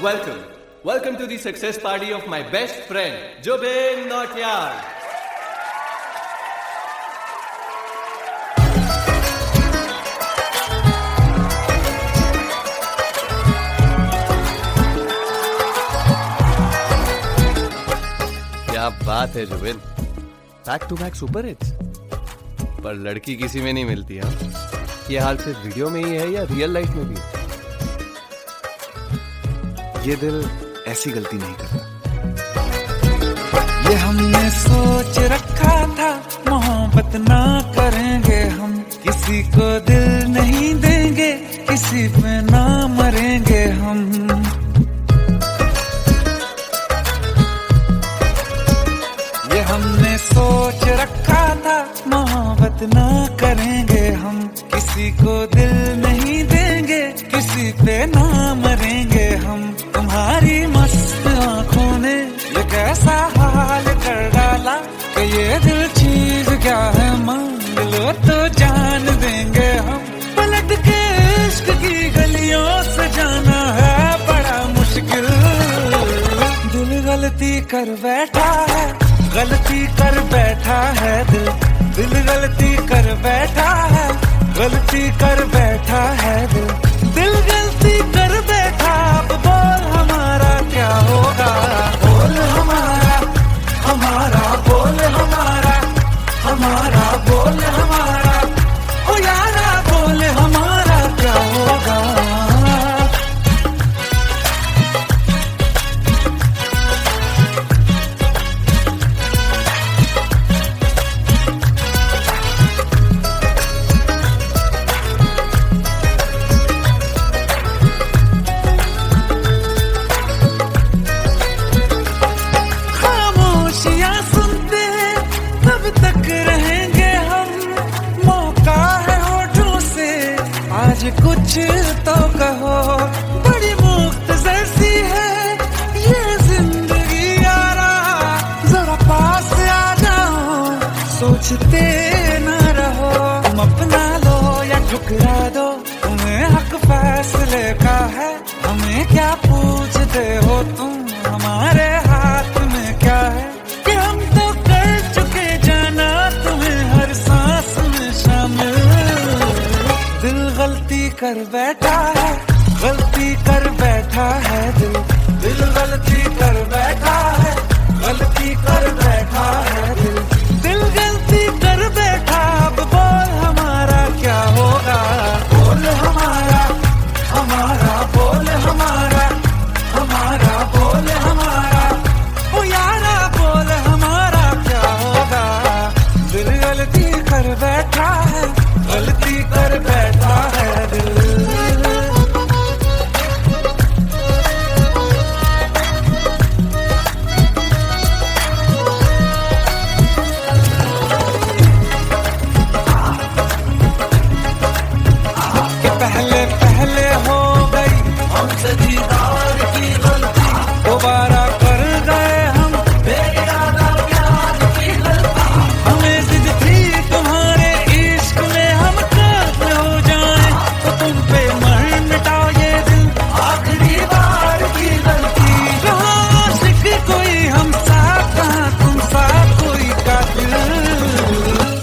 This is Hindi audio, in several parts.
Welcome. Welcome to the success party of my best friend, Jubin Nautiyal. क्या बात है Zubin, back to back super hits. पर लड़की किसी में नहीं मिलती। हाँ, ये हाल सिर्फ वीडियो में ही है या रियल लाइफ में भी? ये दिल ऐसी गलती नहीं करता। ये हमने सोच रखा था, मोहब्बत ना करेंगे हम, किसी को दिल नहीं देंगे, किसी पे ना मरेंगे हम। ये हमने सोच रखा था, मोहब्बत ना करेंगे हम, किसी को दिल नहीं देंगे, किसी पे ना मरेंगे हम। तुम्हारी मस्त आंखों ने ये कैसा हाल कर डाला कि ये दिल चीज क्या है, मांग लो तो जान देंगे हम। पलट के इश्क की गलियों से जाना है बड़ा मुश्किल। दिल गलती कर बैठा है, गलती कर बैठा है दिल। दिल गलती कर बैठा है, गलती कर बैठा है दिल। दिल गलती कर बैठा, अब बोल हमारा क्या होगा। बोल हमारा, हमारा बोल हमारा, हमारा बोल हमारा, ओ यारा बोल हमारा क्या होगा। तक रहेंगे हम, मौका है होठों से आज कुछ तो कहो। बड़ी मुख्तसर सी है ये जिंदगी यारा, जरा पास आ जाओ, सोचते न रहो। तुम अपना लो या ठुकरा दो, तुम्हें हक फैसले का है। हमें क्या पूछते हो तुम, हमारे हाथ में क्या है कि हम तो कर चुके जाना तुम्हें हर सांस में शामिल। दिल गलती कर बैठा है, गलती कर बैठा है दिल। दिल गलती कर बैठा है, गलती कर बैठा है दिल। दिल गलती कर बैठा, अब बोल हमारा क्या होगा। बोल हमारा, हमारा बोल हमारा, हमारा बोल हमारा, ओ यारा बोल हमारा क्या होगा। दिल गलती कर बैठा है, गलती कर बैठा है दिल। पहले पहले हो गई हमसे दीदार की गलती, दोबारा कर गए हम बेइरादा प्यार की गलती। हमें जिद थी तुम्हारे इश्क में हम काफिर हो जाएं, तो तुम पे मर मिटाओ ये दिल आखिरी बार की गलती। कहाँ आशिक कोई हम साथ, कहाँ तुम साथ कोई कातिल।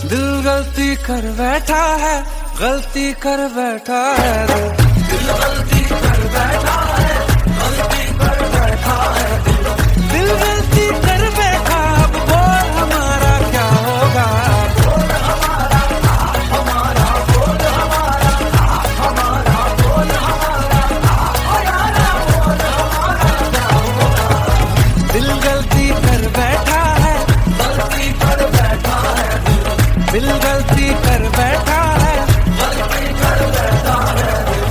दिल गलती कर बैठा है, गलती कर बैठा है दिल। दिल गलती कर बैठा है, गलती कर बैठा है दिल। दिल गलती कर बैठा, अब बोल हमारा क्या होगा। बोल हमारा, हमारा बोल हमारा, हमारा बोल हमारा, ओ यारा बोल हमारा क्या होगा। दिल गलती कर बैठा है, गलती कर बैठा है दिल। दिल गलती कर बैठा है, गलती कर बैठा है दिल।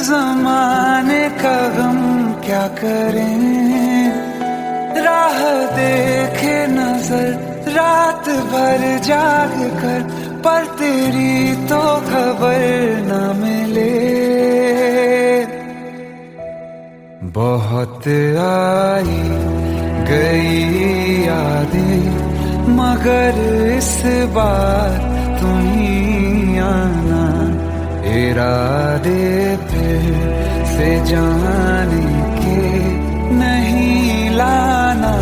जमाने का गम क्या करें, राह देखे नजर रात भर जाग कर, पर तेरी तो खबर न मिले। बहुत आई गई यादें मगर इस बार तुम ही आना, इरादे फिर से जाने के नहीं लाना,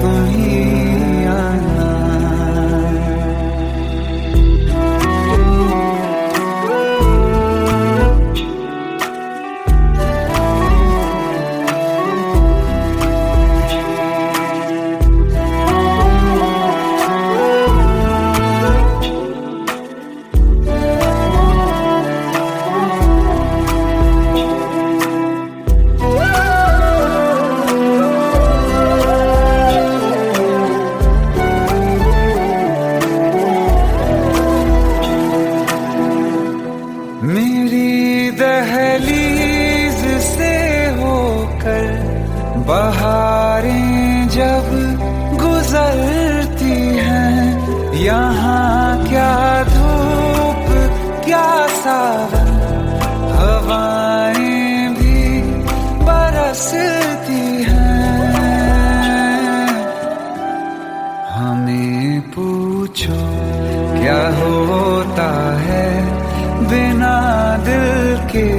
तुम ही आना। मेरी दहलीज से होकर बहारें जब गुजरती हैं, यहाँ क्या धूप क्या सावन, हवाएं भी बरसती हैं। हमें पूछो क्या होता है बिना दिल के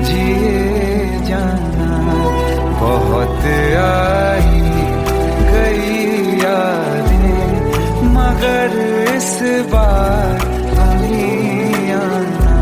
जिए जाना, बहुत आई गई यादें मगर इस बार तुम ही आना।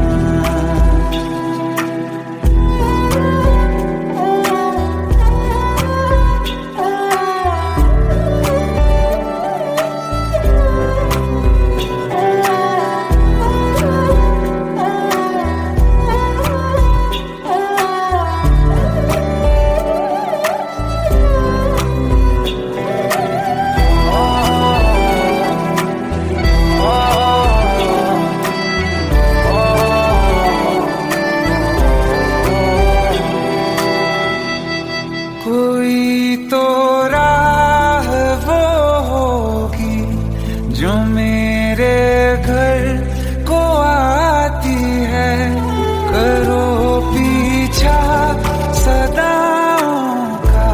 कोई तो राह वो होगी जो मेरे घर को आती है, करो पीछा सदाओं का,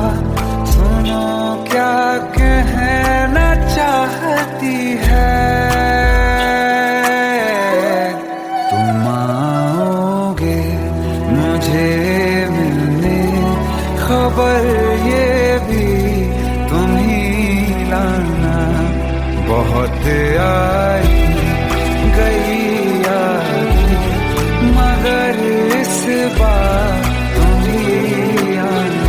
सुनो क्या कहना चाहती है। तुम आओगे मुझे मिलने, खबर ये भी तुम ही लाना, बहुत आई गई यादें मगर इस बार तुम ही आना।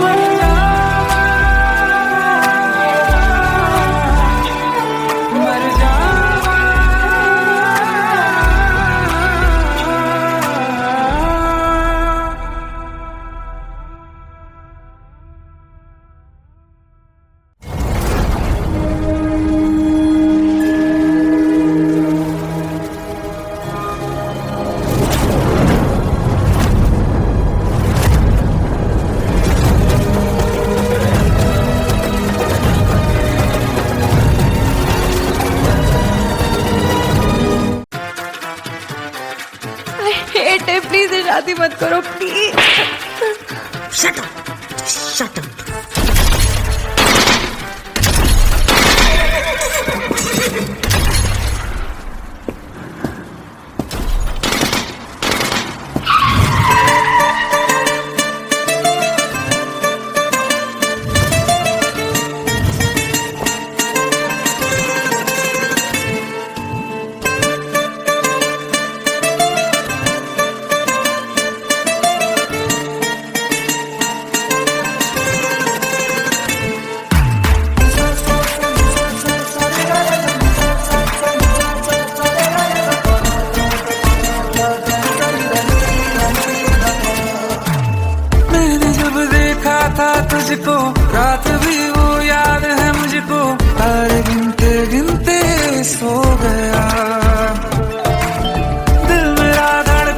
मर जावा, मर जावा, हेट है, प्लीज शादी मत करो please. Shut up! Shut up! तुझको रात भी वो याद है मुझको, तारे गिनते गिनते सो गया, दिल मेरा धड़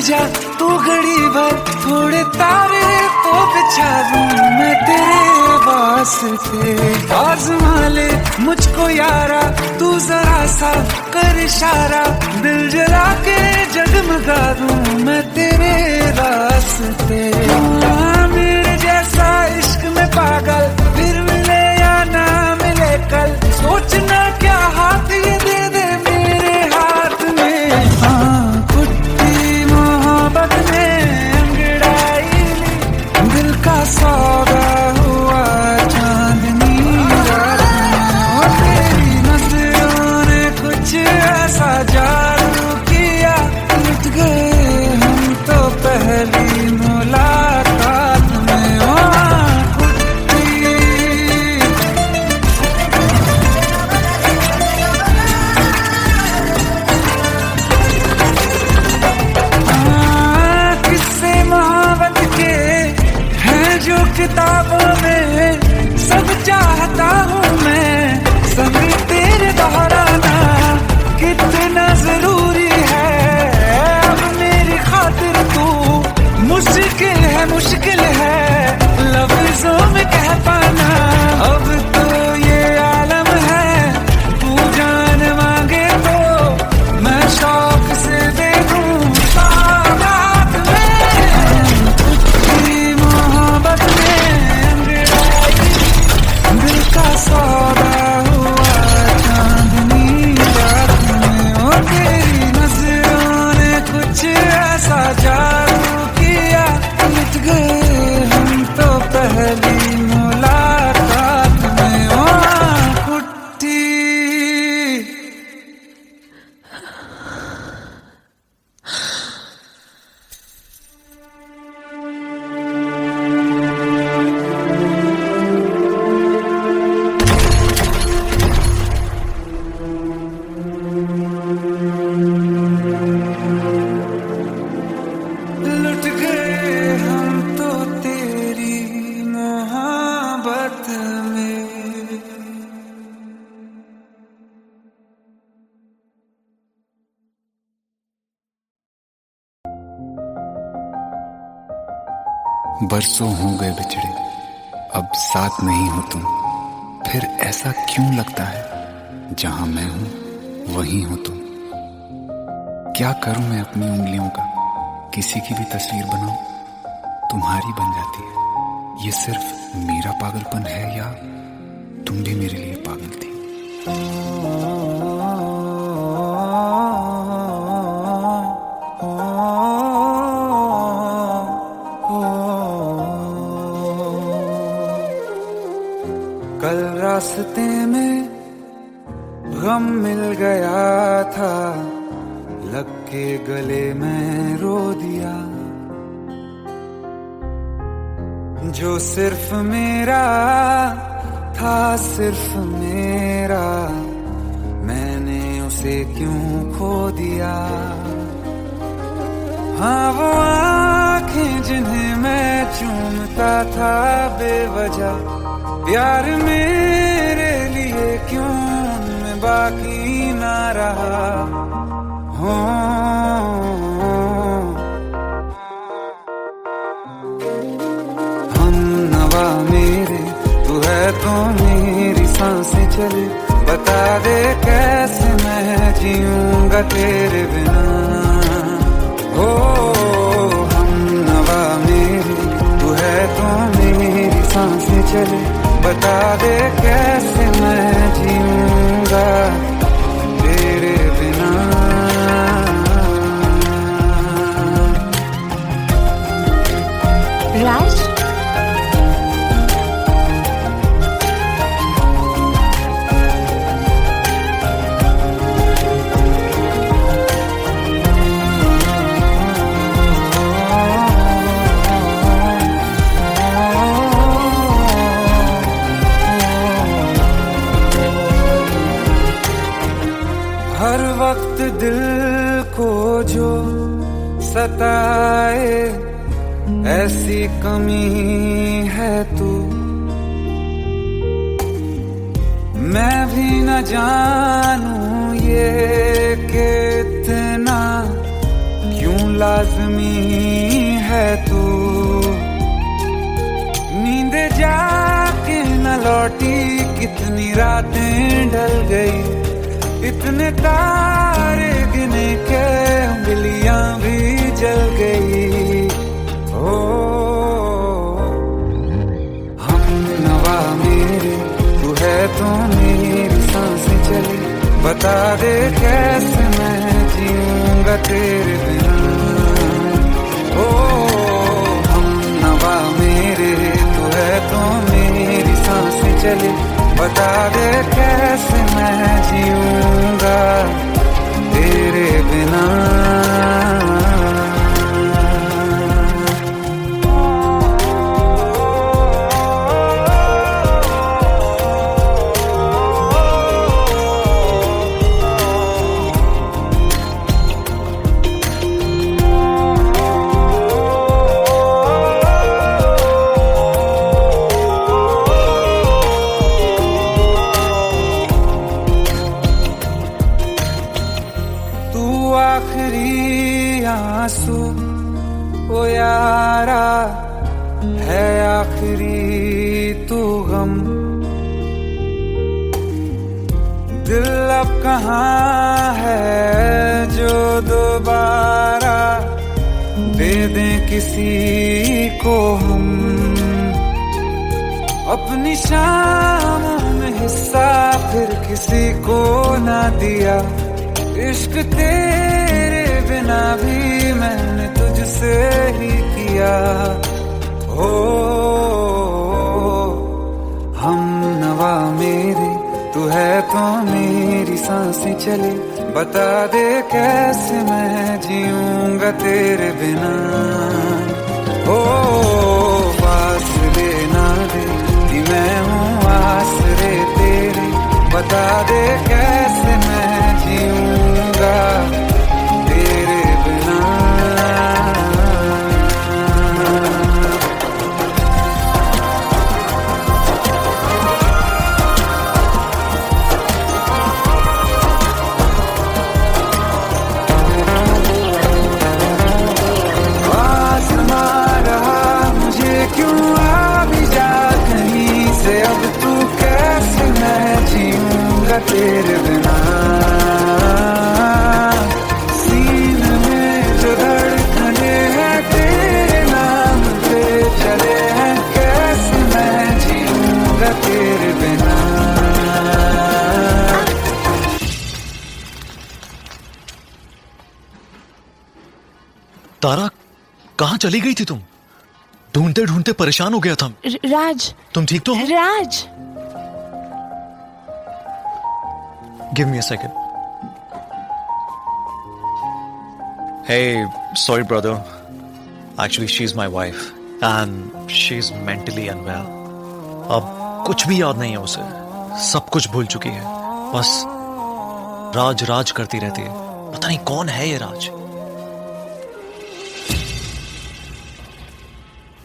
जा तू घड़ी भर, थोड़े तारे तो बिछा दूं मैं तेरे वास्ते। आज़मा ले मुझको यारा, तू जरा सा कर इशारा, दिल जला के जगमगा दूं मैं तेरे रास्ते। मेरे जैसा इश्क में पागल फिर मिले या ना मिले कल, सोचना क्या हाथ ये दे दे मेरे हाथ में। हाँ कुट्टी मोहब्बत में अंगड़ाई ली, दिल का सौदा हुआ चांदनी रात में। तेरी नजरों ने कुछ ऐसा जादू किया, लुट गए हम तो पहली मुलाकात में। किताबों में सब चाहता हूँ मैं, संग तेरे दोहराना कितना जरूरी है। अब मेरी खातिर तू मुश्किल है लफ्जों में कह पाना। अब तो ये आलम है, तू जान मांगे तो मैं शौक से दे दूँ सौगात में। कुछ मोहब्बत दिल का सौदा हुआ चांदनी रात में। ओ तेरी नजरों ने कुछ ऐसा जादू किया, लुट गए हम तो पहली मुलाकात में। ओ कुट्टी लुट गए हम तो तेरी मोहब्बत में। बरसों हो गए बिछड़े, अब साथ नहीं हो तुम, फिर ऐसा क्यों लगता है जहां मैं हूं वहीं हो तुम। क्या करूं मैं अपनी उंगलियों का, किसी की भी तस्वीर बनाऊं तुम्हारी बन जाती है। ये सिर्फ मेरा पागलपन है या तुम भी मेरे लिए पागल थी। कल रास्ते में गम मिल गया था, लग के गले में रो दिया। जो सिर्फ मेरा था, सिर्फ मेरा, मैंने उसे क्यों खो दिया। हाँ वो आँखें जिन्हें मैं चूमता था बेवजह, प्यार मेरे लिए क्यों उनमें बाकी ना रहा। हम नवा मेरे, तू है तो मेरी सांसें चले, बता दे कैसे मैं जीऊंगा तेरे बिना। हो हम नवा मेरे, तू है तो मेरी सांसें चले, बता दे कैसे मैं जीऊंगा तेरे बिना। राज हर वक्त दिल को जो सताए, ऐसी कमी है तू। मैं भी न जानूं ये कि इतना क्यों लाजमी है तू। नींद जाके न लौटी कितनी रातें ढल गई, इतने तारे गिने के उंगलियां भी जल गई। ओ हम नवा मेरे तू है तो मेरी सांसें चली, बता दे कैसे मैं जीऊंगा तेरे बिना। ओ हम नवा मेरे तू है तो मेरी सांसें चली, बता दे कैसे मैं जीऊंगा तेरे बिना। आखिरी आंसू ओ यारा है, आखिरी तू गम। दिल अब कहाँ है जो दोबारा दे दें किसी को हम। अपनी शामों में हिस्सा फिर किसी को ना दिया, इश्क तेरे बिना भी मैंने तुझसे ही किया। हो हम नवा मेरे तू है तो मेरी सांसें चले, बता दे कैसे मैं जीऊंगा तेरे बिना। ओ फासले ना दे कि मैं हूँ आसरे तेरे, बता दे कैसे मैं जीऊंगा तेरे बिना। आसमां रहा मुझे क्यों आ भी जा कहीं से, अब तू कैसे मैं जीऊंगा तेरे बिना। सीने में जो धड़कने हैं तेरे नाम पे चले हैं, कैसे मैं जीऊंगा तेरे बिना। तारा कहाँ चली गई थी तुम? ढूंढते ढूंढते परेशान हो गया था। राज, तुम ठीक तो हो? राज, Give me a second. Hey, sorry brother. Actually, she's my wife and she's mentally unwell. अब कुछ भी याद नहीं है उसे, सब कुछ भूल चुकी है, बस राज राज करती रहती है। पता नहीं कौन है ये राज।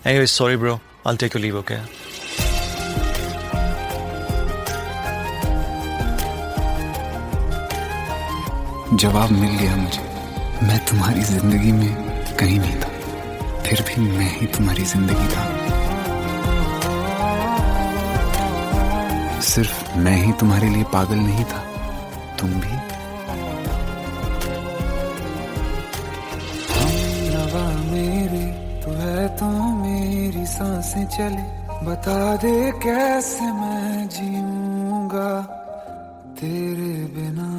Anyway, sorry bro. I'll take your leave, okay? जवाब मिल गया मुझे, मैं तुम्हारी जिंदगी में कहीं नहीं था, फिर भी मैं ही तुम्हारी जिंदगी था। सिर्फ मैं ही तुम्हारे लिए पागल नहीं था, तुम भी। हम नवा मेरे तू है तो मेरी सांसें चले, बता दे कैसे मैं जीऊंगा तेरे बिना।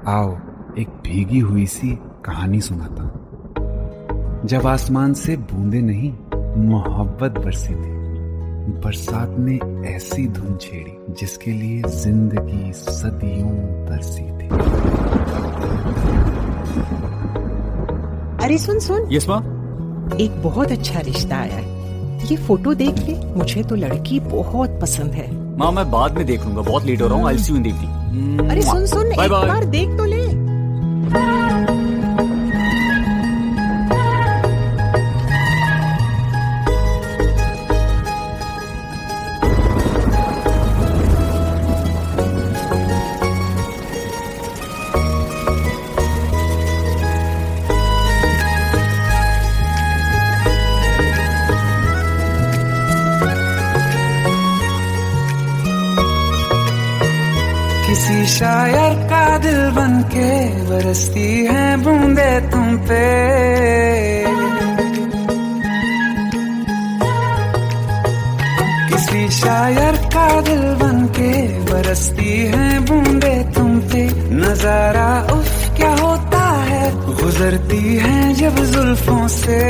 आओ एक भीगी हुई सी कहानी सुनाता। जब आसमान से बूंदे नहीं मोहब्बत बरसी थी, बरसात ने ऐसी धुन छेड़ी जिसके लिए जिंदगी सदियों तरसी थी। अरे सुन सुन, यस माँ। एक बहुत अच्छा रिश्ता आया है, ये फोटो देख ले। मुझे तो लड़की बहुत पसंद है। माँ मैं बाद में देख लूंगा, बहुत लेट हो रहा हूँ। आई सी यू इन द इवनिंग। अरे सुन सुन, एक बार देख तो ले। किसी शायर का दिल बनके बरसती है बूंदे तुम पे। किसी शायर का दिल बनके बरसती है बूंदे तुम पे। नजारा उफ क्या होता है, गुजरती है जब जुल्फों से।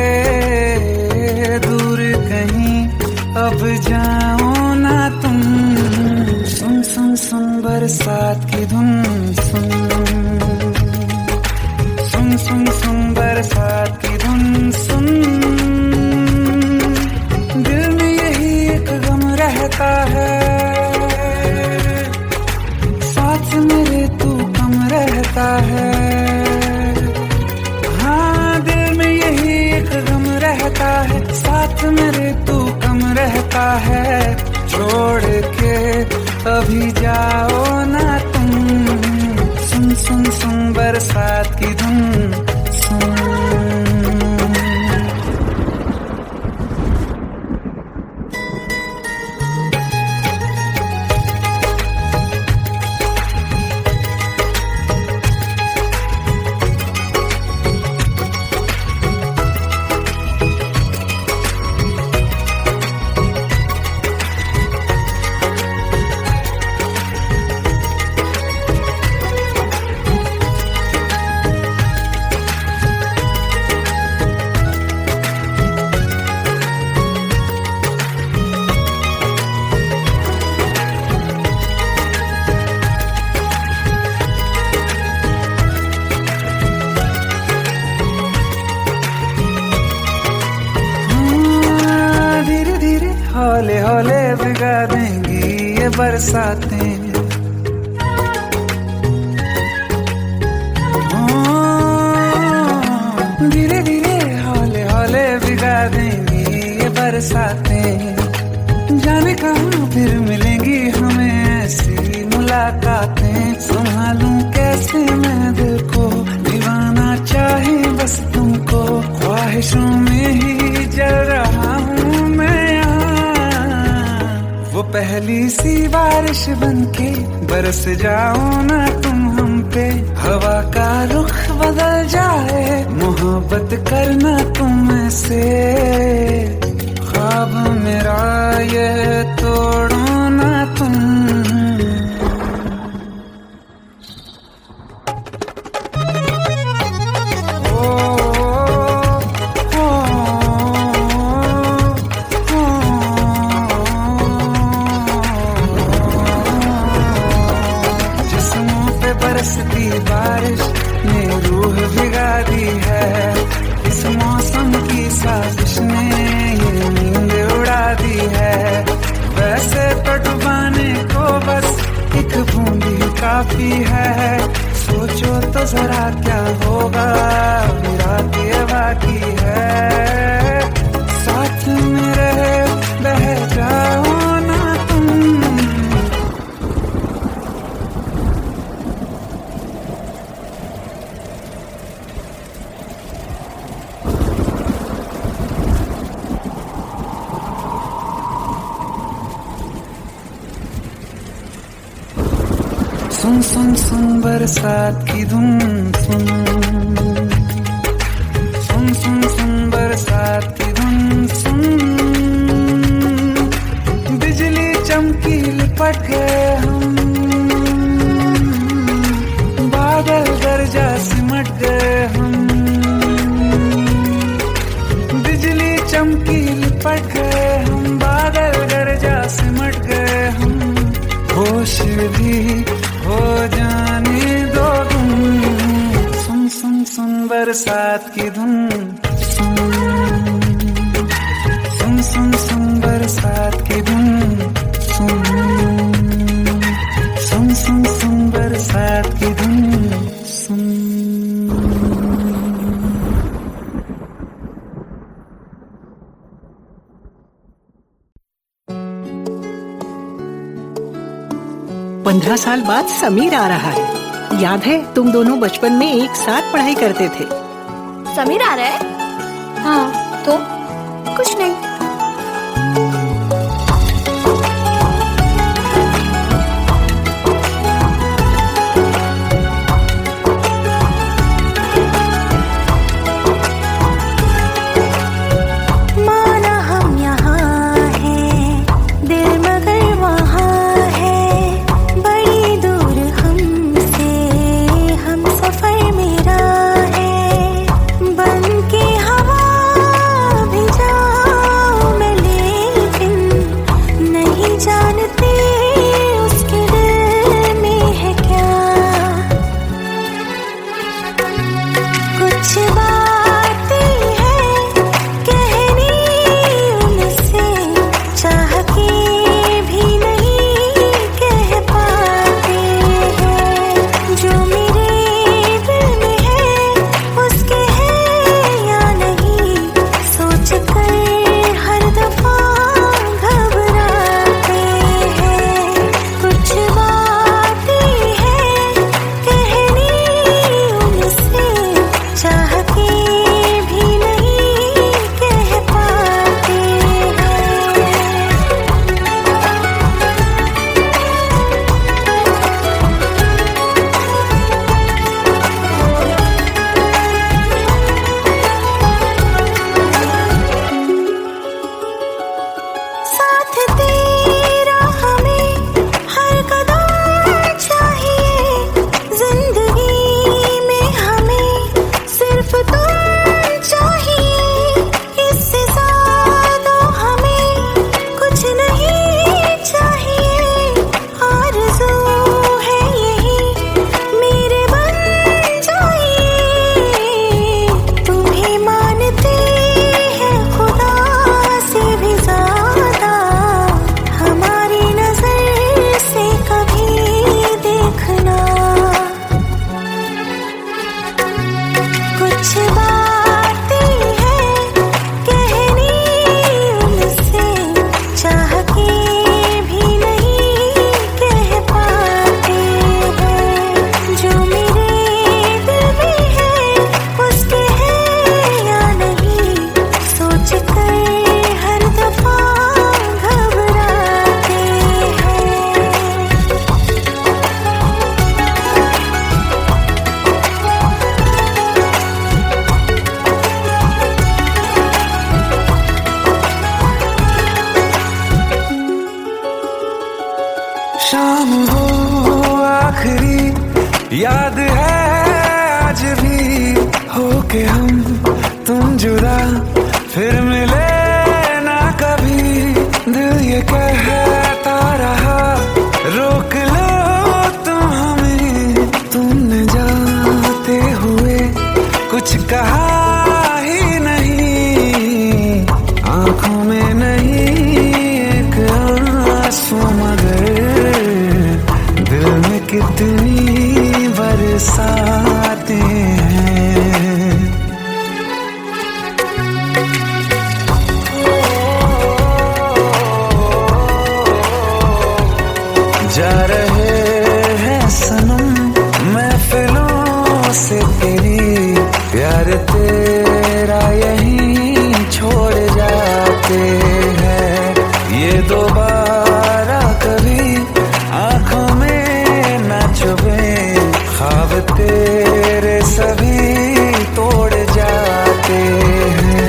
दूर कहीं अब जाओ ना तुम, सुन सुन सुन बरसात की धुन। सुन सुन सुन सुन बरसात की धुन। सुन दिल में यही एक गम रहता है, साथ मेरे तू कम रहता है। हाँ दिल में यही एक गम रहता है, साथ मेरे तू कम रहता है। छोड़ के अभी जाओ ना तुम, सुन सुन सुन बरसात की धुन। सुन हौले हौले भिगा देंगी ये बरसातें। धीरे धीरे हौले हौले भिगा देंगी ये बरसातें। जाने कहाँ फिर मिलेंगी हमें ऐसी मुलाकातें। संभालूं कैसे मैं दिल को, दीवाना चाहे बस तुमको। ख्वाहिशों में ही जल रहा हूँ मैं वो पहली सी बारिश बनके बरस जाओ ना तुम हम पे। हवा का रुख बदल जाए, मोहब्बत करना तुम से। ख्वाब मेरा ये तोड़ो ना तुम। बरसती बारिश ने रूह भिगा दी है। इस मौसम की साजिश ने ये नींद उड़ा दी है। वैसे तो डुबाने को बस एक बूंद ही काफी है। सोचो तो जरा क्या होगा, रात ये बाकी है। साथ मेरे बह जाओ ना तुम। सुन सुन सुन बरसात की धुन। सुन सुन सुन सुन बरसात की धुन। सुन बिजली चमकी लिपट गए हम, बादल गरजा सिमट गए हम। बिजली चमकी लिपट गए हम, बादल गरजा सिमट गए हम। होश भी हो जाने दो तुम, सुन सुन सुन बरसात की धुन। सुन सुन सुन सुन बरसात की धुन। सुन सुन सुन सुन बरसात की धुन। सुन 15 साल बाद समीर आ रहा है। याद है तुम दोनों बचपन में एक साथ पढ़ाई करते थे। समीर आ रहा है? हाँ तो कुछ नहीं। याद है आज भी होके हम तुम जुदा, फिर मिले ना कभी, दिल ये कहता रहा रोक लो तुम हमें, तुमने जाते हुए कुछ कहा ही नहीं, आंखों में नहीं एक आंसू मगर दिल में कितनी बरसाते हैं। जा रहे हैं सनम महफिलों से तेरी, प्यार तेरा यहीं छोड़ जाते हैं, ये दोबारा कभी आंखों में न चुभे, ख्वाब तेरे सभी तोड़ जाते हैं।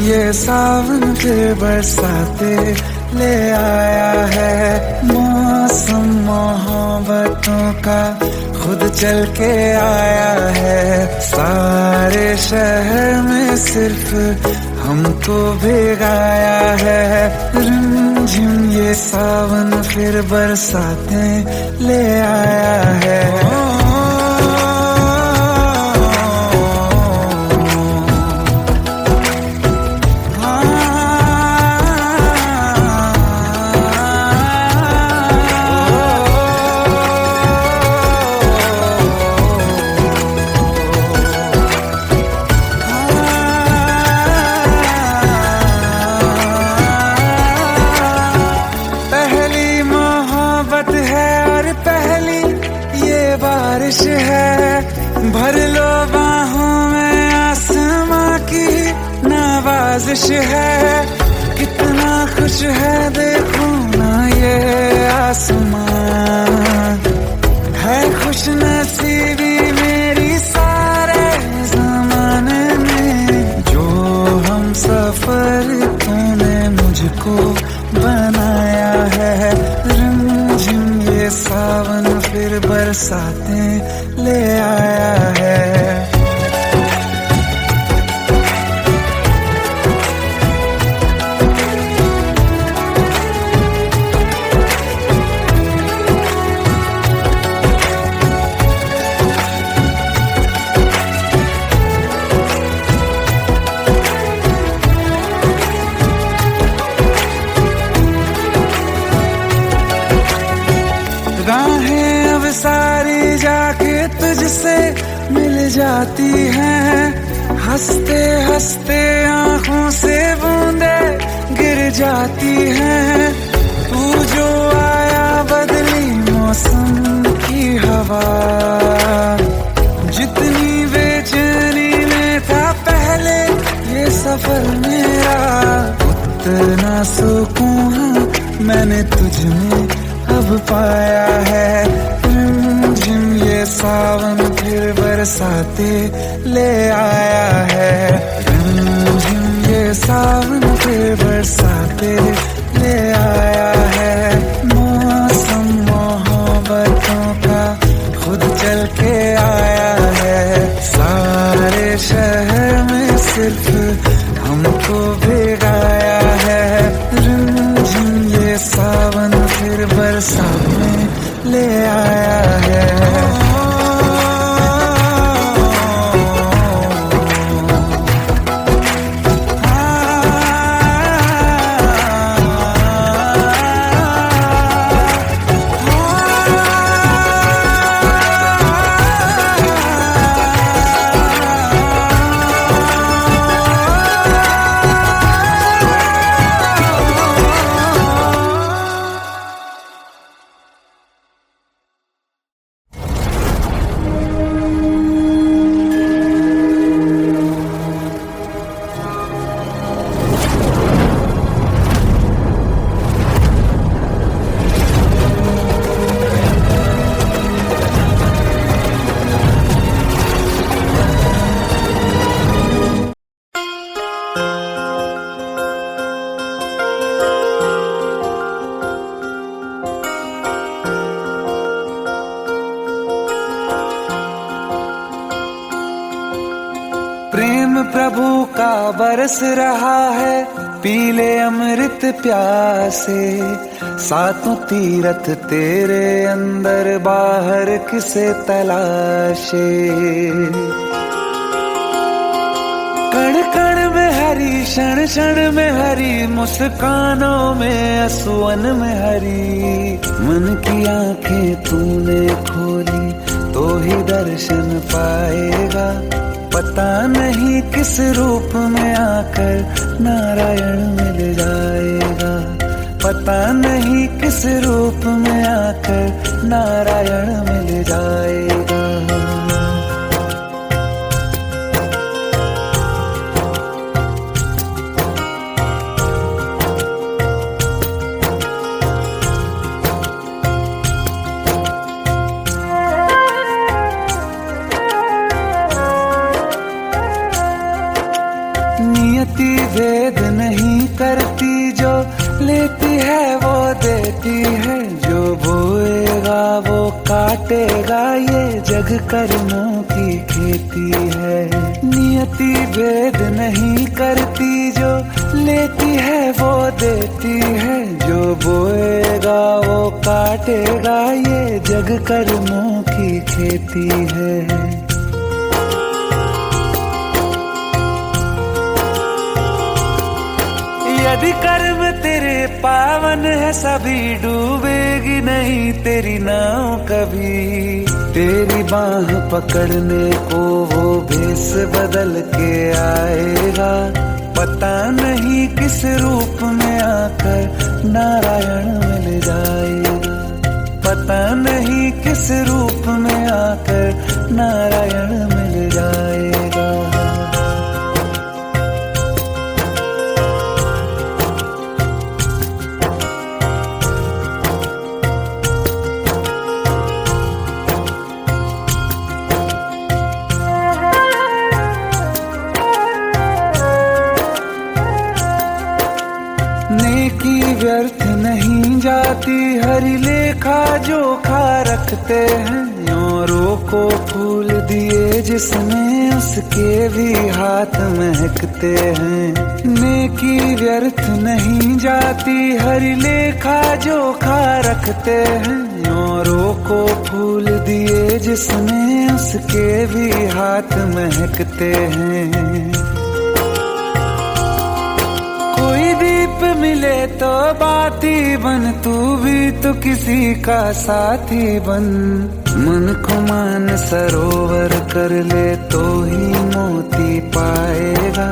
ये सावन फिर बरसाते ले आया है, मौसम मोहब्बतों का खुद चल के आया है, सारे शहर में सिर्फ हमको भिगाया है, रिमझिम ये सावन फिर बरसाते ले आया है। है भर लो बाहों में आसमां की नवाजिश है, कितना खुश है देखो ना ये आसमां, है खुश नसीबी मेरी सारे जमाने में, जो हम सफर तूने मुझको बनाया है, रिमझिम ये सावन फिर बरसाते ले आया है। राहें अब सारी जाके तुझसे मिल जाती हैं, हंसते हंसते आंखों से बूंदे गिर जाती हैं, तू जो आया बदली मौसम की हवा, जितनी बेचैनी में था पहले ये सफर मेरा, उतना सुकून मैंने तुझ में अब पाया है, रिमझिम ये सावन फिर बरसाते ले आया है, रिमझिम ये सावन फिर बरसाते ले आया है, मौसम मोहब्बतों का खुद चल के आया है, सारे शहर में सिर्फ हम बरस रहा है, पीले अमृत प्यासे। सातों तीरथ तेरे अंदर, बाहर किसे तलाशे। कण कण में हरी, क्षण क्षण में हरी, मुस्कानों में असुवन में हरी। मन की आंखें तूने खोली तो ही दर्शन पाएगा। पता नहीं किस रूप में आकर नारायण मिल जाएगा। पता नहीं किस रूप में आकर नारायण मिल जाएगा। नियति भेद नहीं करती, जो लेती है वो देती है। जो बोएगा वो काटेगा, ये जग कर्मों की खेती है। नियति भेद नहीं करती, जो लेती है वो देती है। जो बोएगा वो काटेगा, ये जग कर्मों की खेती है। यदि कर्म तेरे पावन है, सभी डूबेगी नहीं तेरी नाव कभी। तेरी बाह पकड़ने को वो भेष बदल के आएगा। पता नहीं किस रूप में आकर नारायण मिल जाएगा। पता नहीं किस रूप में आकर नारायण मिल जाएगा। नेकी व्यर्थ नहीं जाती, हरि लेखा जोखा रखते हैं। औरों को फूल दिए जिसने, उसके भी हाथ महकते हैं। नेकी व्यर्थ नहीं जाती, हरि लेखा जोखा रखते हैं। औरों को फूल दिए जिसने, उसके भी हाथ महकते हैं। कोई दीप मिले तो बाती बन, तू भी तो किसी का साथी बन। मन को मान सरोवर कर ले तो ही मोती पाएगा।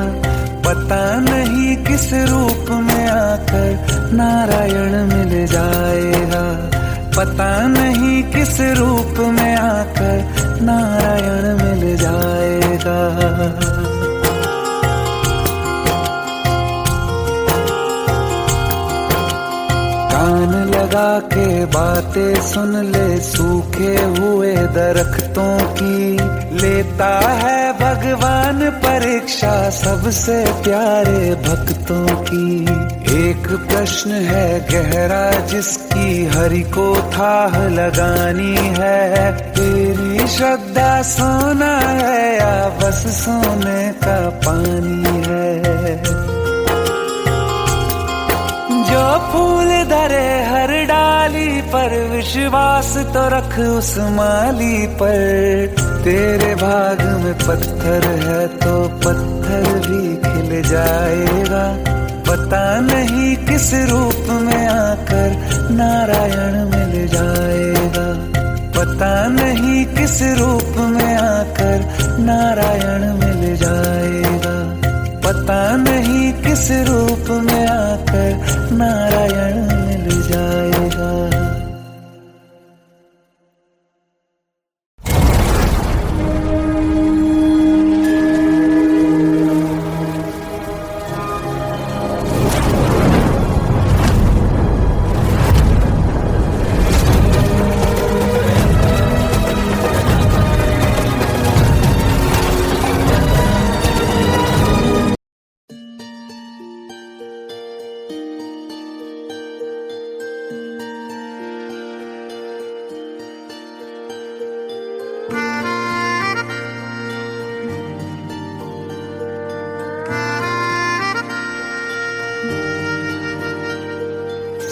पता नहीं किस रूप में आकर नारायण मिल जाएगा। पता नहीं किस रूप में आकर नारायण मिल जाएगा। कान लगा के बातें सुन ले, सूखे हुए दरख्तों की। लेता है भगवान परीक्षा सबसे प्यारे भक्तों की। एक प्रश्न है गहरा जिसकी हरि को थाह लगानी है। तेरी श्रद्धा सोना है या बस सोने का पानी है। जो फूल धरे हर डाली पर, विश्वास तो रख उस माली पर। तेरे भाग में पत्थर है तो पत्थर भी खिल जाएगा। पता नहीं किस रूप में आकर नारायण मिल जाएगा। पता नहीं किस रूप में आकर नारायण मिल जाएगा। पता नहीं किस रूप में आकर नारायण मिल जाएगा।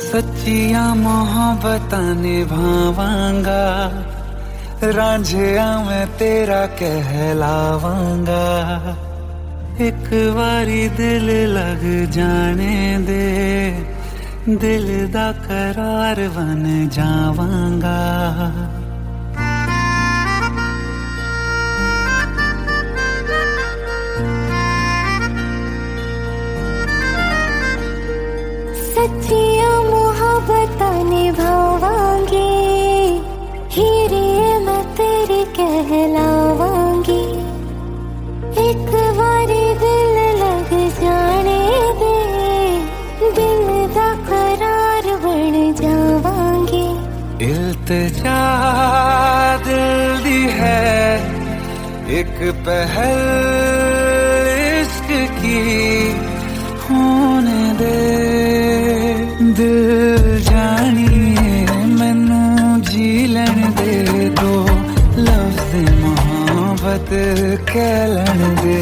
सच्चिया मोहब्बतां निभावांगा, रांझिया मैं तेरा कहलावांगा। एक बारी दिल लग जाने दे, दिल दा करार बन जावांगा। सच्चिया मोहब्बतां निभावांगी, हीरे मैं तेरी कहलावांगी। एक बारी दिल लग जाने दे, दिल दा करार बन जावांगी। इल्तिजा दिल दी है एक पहल इश्क की, होने दे दिल जानिए मैनू जी लैन दे दो, लफ्ज़ मोहब्बत कह लैन दे।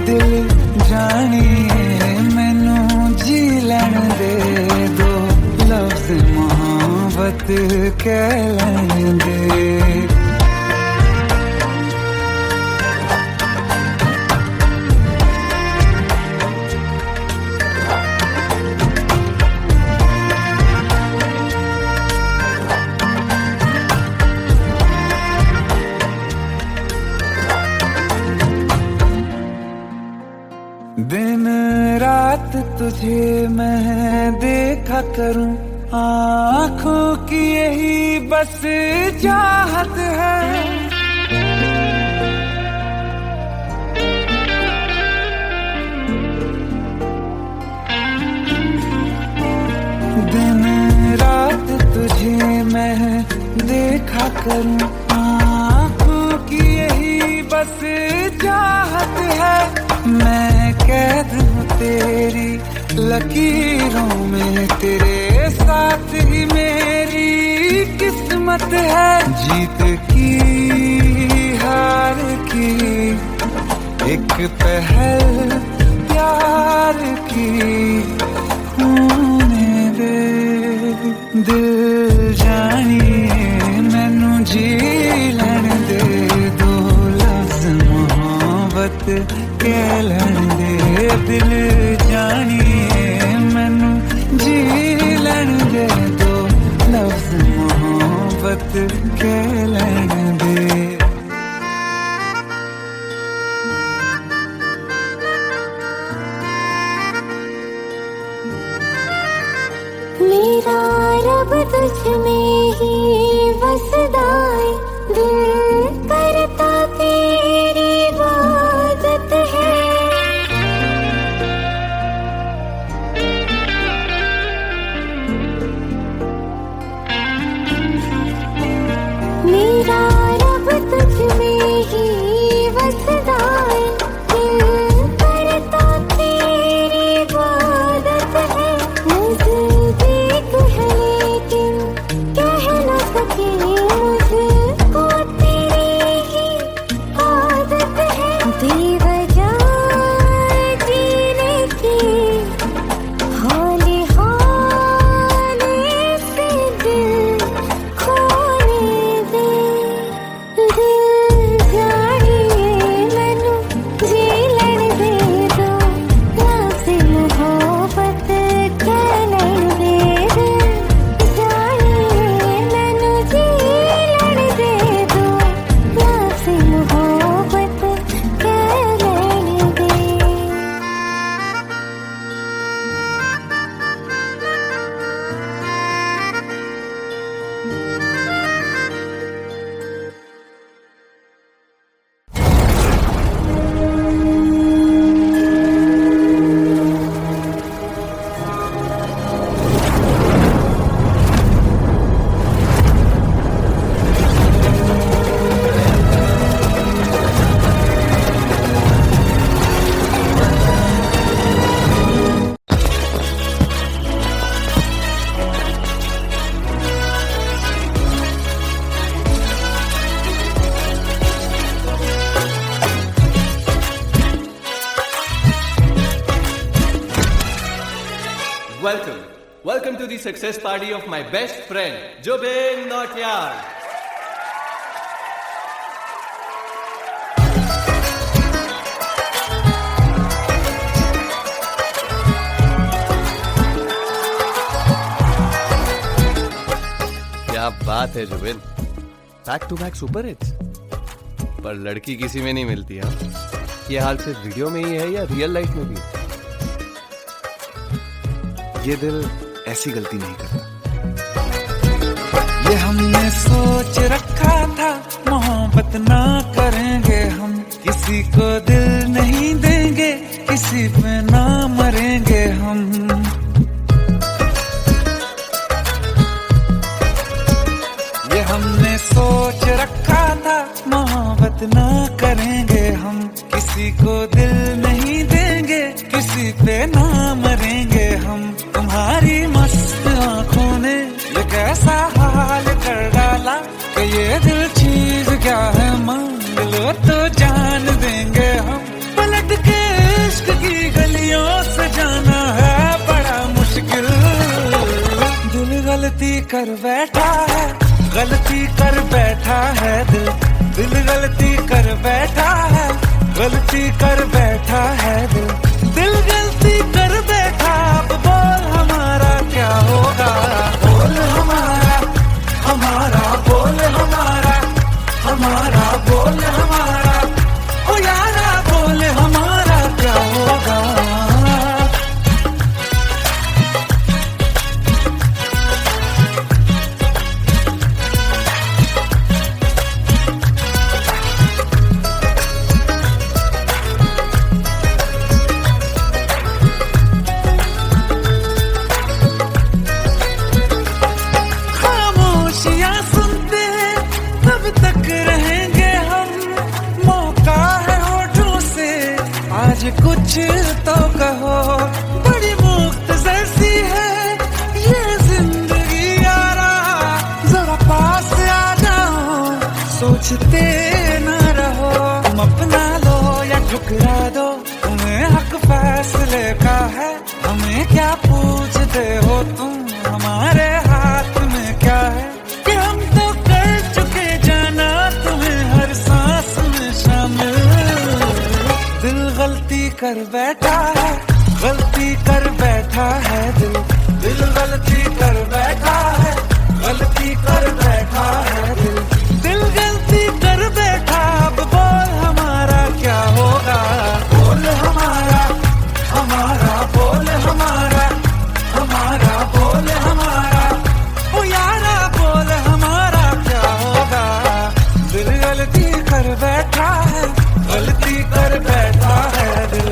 दिल जानिए मैनू जी लैन दे दो, लफ्ज़ मोहब्बत कह लैन दे। दिन रात तुझे मैं देखा करूं, आँखों की यही बस चाहत है। दिन रात तुझे मैं देखा करूं, आँखों की यही बस चाहत है। मैं कैद हूँ तेरी लकीरों में, तेरे साथ ही मेरी किस्मत है। जीत की हार की एक पहल प्यार की, होने दे दिल जानिए मैनू जी लैन दे दो, लफ्ज़ मोहब्बत कह लैन दे। दिल जानिए मैनू जी लैन दे दो, लफ्ज़ मोहब्बत कह लैन दे। मेरा रब तुझ में ही बसदा है, दिल करता तेरी इबादत है। मेरा रब तुझ में ही बसदा है, दिल करता तेरी इबादत है। नज़दीक है लेकिन कह न सके, मुझको तेरी ही आदत है। बेवजह जीने की हौले हौले से दिल खोने दे। दिल जानिए मैनू जी लैन दे दो, लफ्ज़ मोहब्बत कह लैन दे। दिल जानिए मैनू जी लैन दे दो, लफ्ज़ मोहब्बत कह लैन दे। Welcome Welcome to the success party of my best friend, Jubin Nautiyal. क्या बात है Zubin, back to back super hits. पर लड़की किसी में नहीं मिलती। हाँ, ये हाल सिर्फ वीडियो में ही है या रियल लाइफ में भी? ये दिल ऐसी गलती नहीं करता। ये हमने सोच रखा था मोहब्बत ना करेंगे हम, किसी को दिल नहीं देंगे, किसी पे ना मरेंगे हम। ये हमने सोच रखा था मोहब्बत ना करेंगे हम, किसी को दिल नहीं देंगे, किसी पे ना मरेंगे हम। तुम्हारी मस्त आंखों ने ये कैसा हाल कर डाला कि ये दिल चीज क्या है, मांग लो तो जान देंगे हम। पलट के इश्क की गलियों से जाना है बड़ा मुश्किल। दिल गलती कर बैठा है, गलती कर बैठा है दिल, दिल गलती कर बैठा है, गलती कर बैठा है दिल, दिल गलती कर बैठा। अब बोल हमारा क्या होगा, बोल हमारा, हमारा बोल हमारा, हमारा बोल हमारा, ओ यारा बोल हमारा क्या होगा। कुछ तो कहो, बड़ी मुख्तसर सी है ये जिंदगी यारा, जरा पास आ जाओ, सोचते न रहो। तुम अपना लो या ठुकरा दो, तुम्हें हक फैसले का है, हमें क्या पूछते हो तुम, हमारे हाथ में क्या है कि हम तो कर चुके जाना तुम्हें हर सांस में शामिल। दिल गलती कर बैठा है, गलती कर बैठा है दिल, दिल गलती कर बैठा है, गलती कर बैठा है दिल, दिल गलती कर बैठा। अब बोल हमारा क्या होगा, बोल हमारा, हमारा बोल हमारा, हमारा बोल हमारा, ओ यारा बोल हमारा क्या होगा। दिल गलती कर बैठा है, गलती कर बैठा है दिल।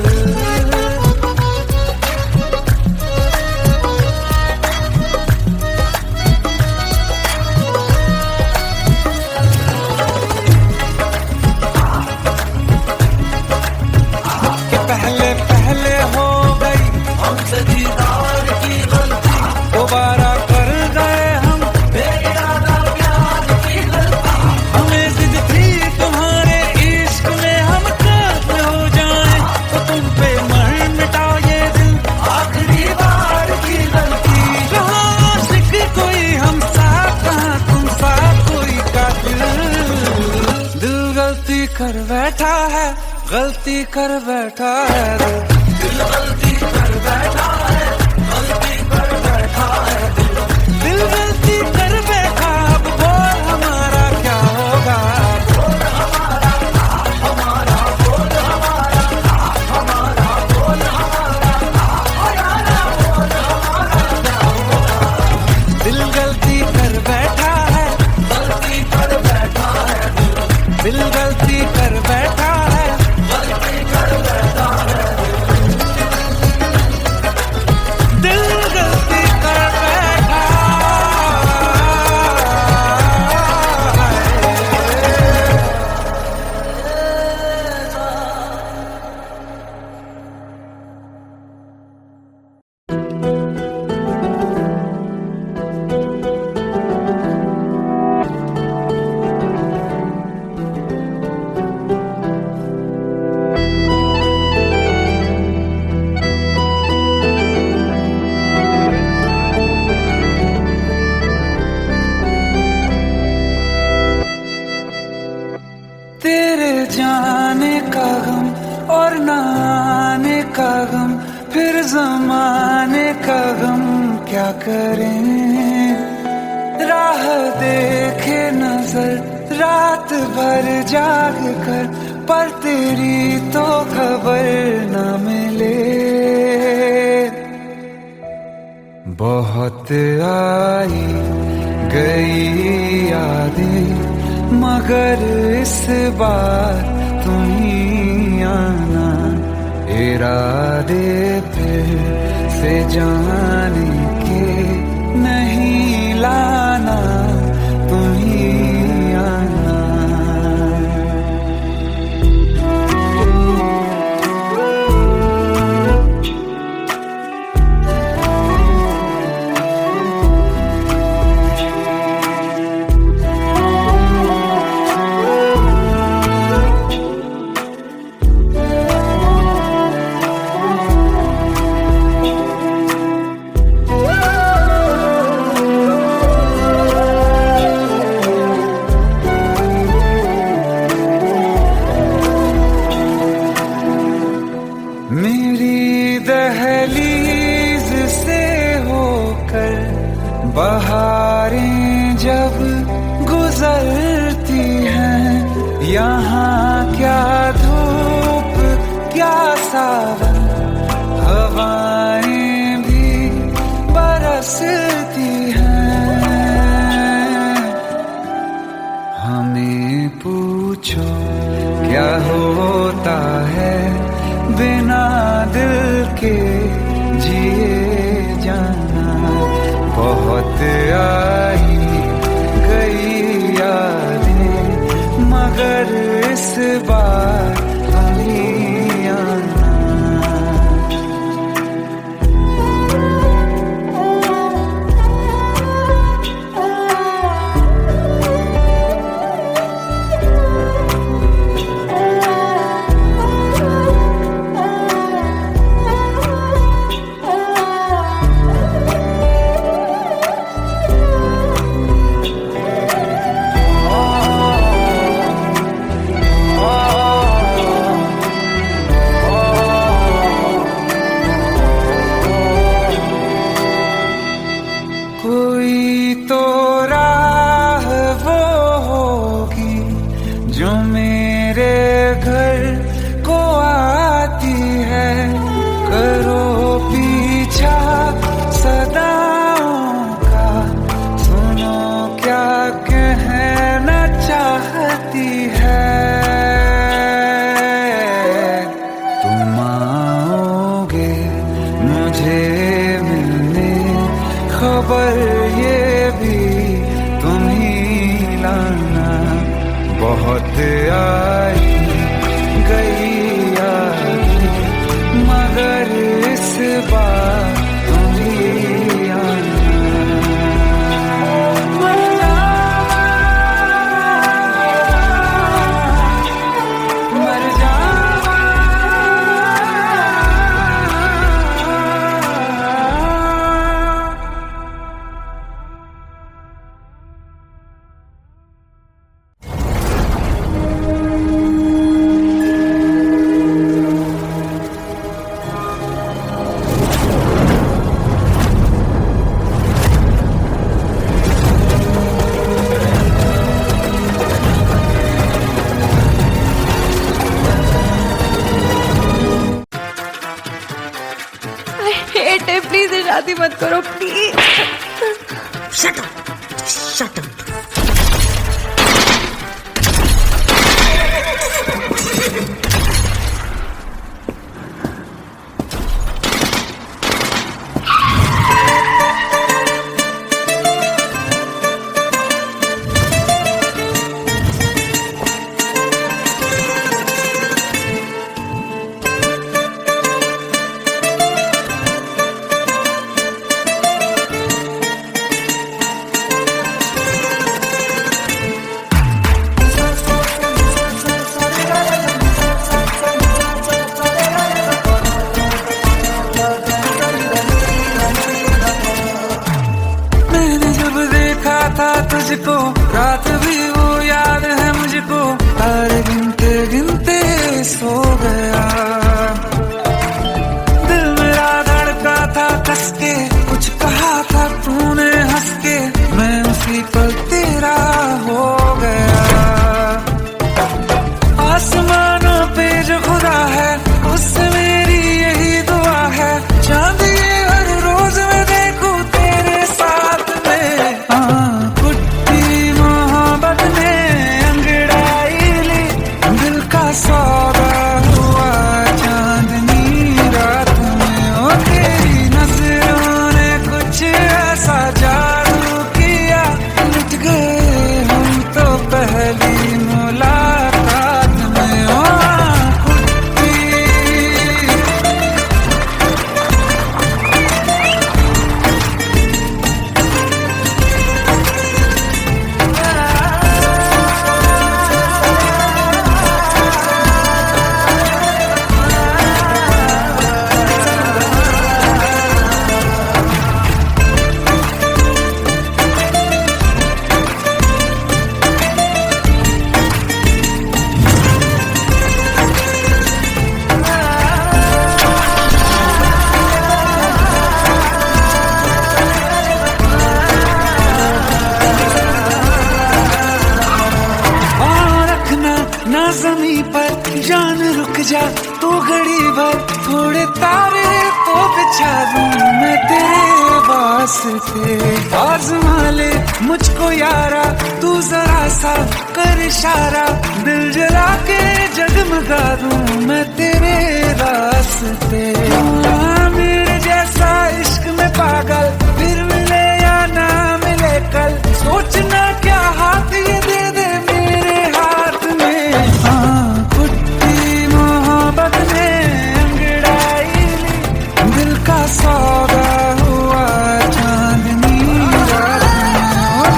पहले पहले हो गई हमसे दीदार की गलती, दोबारा कर गए हम बेइरादा प्यार की गलती। हमें जिद थी तुम्हारे इश्क में हम काफिर हो जाएं, तो तुम पे मर मिटाओ ये दिल आखिरी बार की गलती। कहाँ आशिक कोई हम साथ, कहाँ तुम साथ कोई कातिल। दिल गलती कर बैठा है, गलती कर बैठा है दिल गलती कर बैठा है, गलती कर बैठा है दिल गलती कर बैठा। अब बोल हमारा क्या होगा, बोल हमारा, हमारा बोल हमारा, हमारा बोल हमारा, बोल हमारा क्या होगा। दिल गलती कर बैठा है, गलती कर बैठा है दिल गलती कर बैठा है, गलती कर बैठा है। जमाने का गम क्या करें, राह देखे नजर रात भर जाग कर, पर तेरी तो खबर न मिले। बहुत आई गई यादें, मगर इस बार तुम ही आना, इरादे फिर से जाने के नहीं लाना, तुम ही आना। मेरी दहलीज से होकर बहारें जब गुजरती हैं, यहाँ क्या धूप क्या सावन, हवाएं भी बरसती हैं। हमें पूछो क्या होता है बिना दिल के जिए जाना। बहुत आई गई यादें, मगर इस बार तुम ही आना। कोई तो राह वो होगी जो मेरे घर को आती है, करो पीछा सदाओं का, सुनो क्या कहना चाहती है। तुम आओगे मुझे मिलने, खबर ये भी तुम ही लाना। बहुत आई गई यादें, मगर इस बार तुम ही आना। मर जावा, मर जावा। हेट है, प्लीज शादी मत करो please. Shut up, shut up. तुझको रात भी वो याद है मुझको, तारे गिनते गिनते सो गया दिल मेरा। वास्ते आजमा ले मुझको यारा, तू जरा सा कर इशारा, दिल जला के जगमगा दूं मैं तेरे रास्ते। मेरे जैसा इश्क में पागल फिर मिले या ना मिले कल, सोचना क्या हाथ ये दे दे मेरे हाथ में। हाँ कुट्टी मोहब्बत ने अंगड़ाई ली, दिल का सौदा हुआ चांदनी रात में।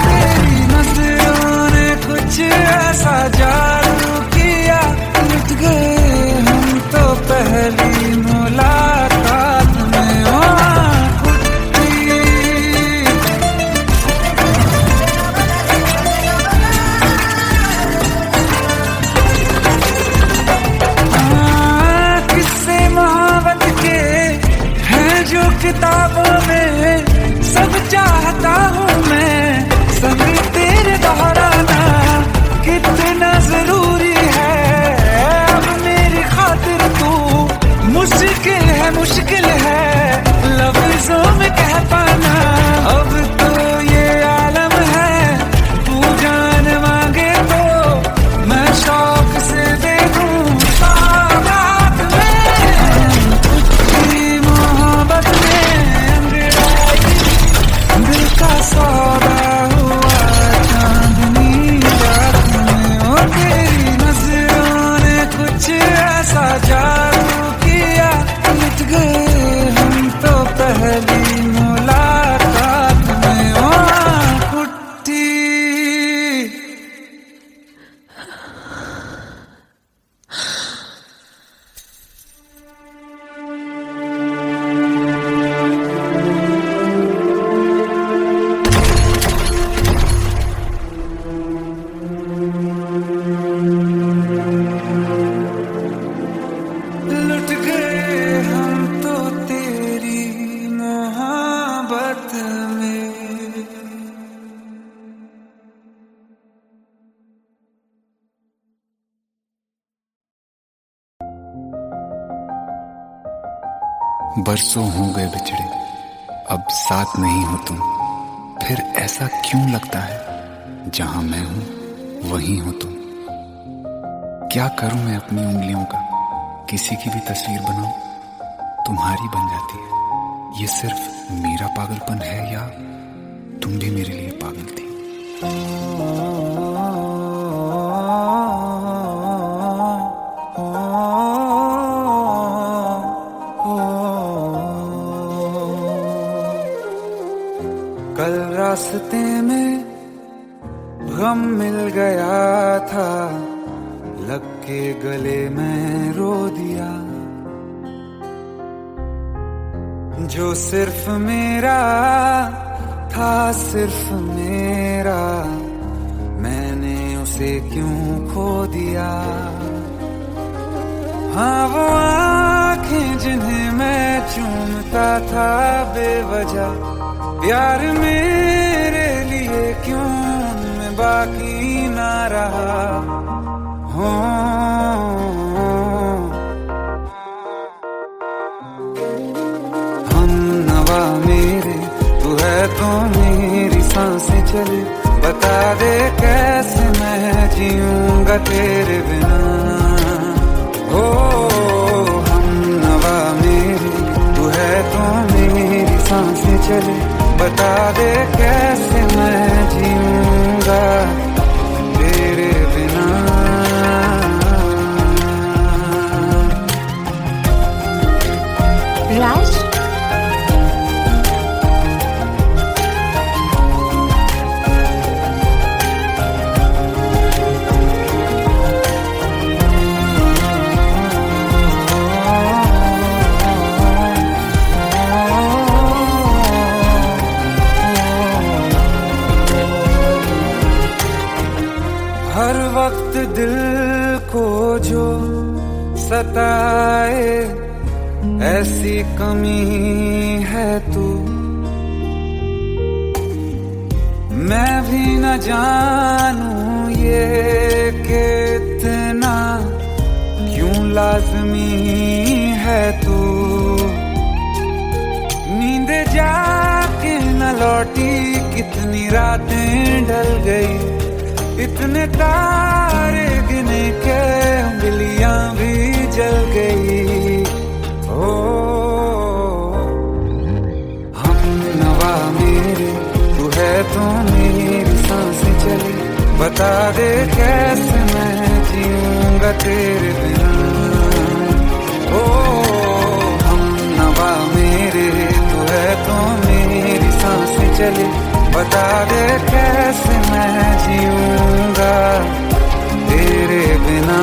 तेरी नजरों ने कुछ ऐसा जादू किया, लुट गए हम तो पहली मुलाकात में। किताबों में सब चाहता हूँ मैं, संग तेरे दोहराना कितना जरूरी है। अब मेरी खातिर तू मुश्किल है लफ्जों में कह पाना। अब तो ये आलम है, तू जान मांगे तो मैं शौक से दे दूँ सौगात में। तुझी मोहब्बत दिल का सौदा हुआ चांदनी रात में। ओ तेरी नजरों ने कुछ ऐसा जादू किया, मिट गए हम तो पहली मुलाकात में। ओ कुट्टी लुट गए हम तो तेरी मोहब्बत में। बरसों हो गए बिछड़े, अब साथ नहीं हो तुम, फिर ऐसा क्यों लगता है जहां मैं हूं वहीं हो तुम। क्या करूं मैं अपनी उंगलियों का, किसी की भी तस्वीर बनाऊं तुम्हारी बन जाती है। ये सिर्फ मेरा पागलपन है या तुम भी मेरे लिए पागल थी। कल रास्ते में गम मिल गया था, लग के गले में रो दिया। जो सिर्फ मेरा था, सिर्फ मेरा, मैंने उसे क्यों खो दिया। हाँ वो आँखें जिन्हें मैं चूमता था बेवजह, प्यार मेरे लिए क्यों उनमें बाकी ना रहा। हो हम नवा मेरे, तू है तो मेरी सांसें चले, बता दे कैसे मैं जीऊंगा तेरे बिना। हो हम नवा मेरे, तू है तो मेरी सांसें चले, बता दे कैसे मैं जीऊंगा तेरे बिना। राज हर वक्त दिल को जो सताए, ऐसी कमी है तू। मैं भी न जानूं ये कि इतना क्यों लाज़मी है तू। नींद जाके न लौटी कितनी रातें ढल गई, इतने तारे गिने के उंगलियां भी जल गई। ओ हम नवा मेरे तू है तो मेरी सांसें चली, बता दे कैसे मैं जीऊंगा तेरे बिना। ओ हम नवा मेरे तू है तो मेरी सांसें चली, बता दे कैसे मैं जीऊंगा तेरे बिना।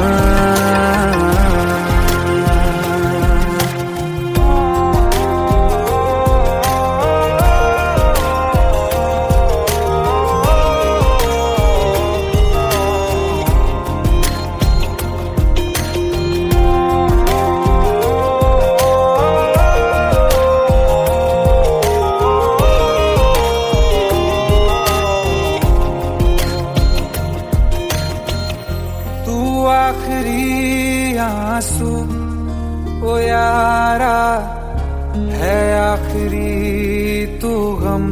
आखिरी आंसू ओ यारा है, आखिरी तू गम।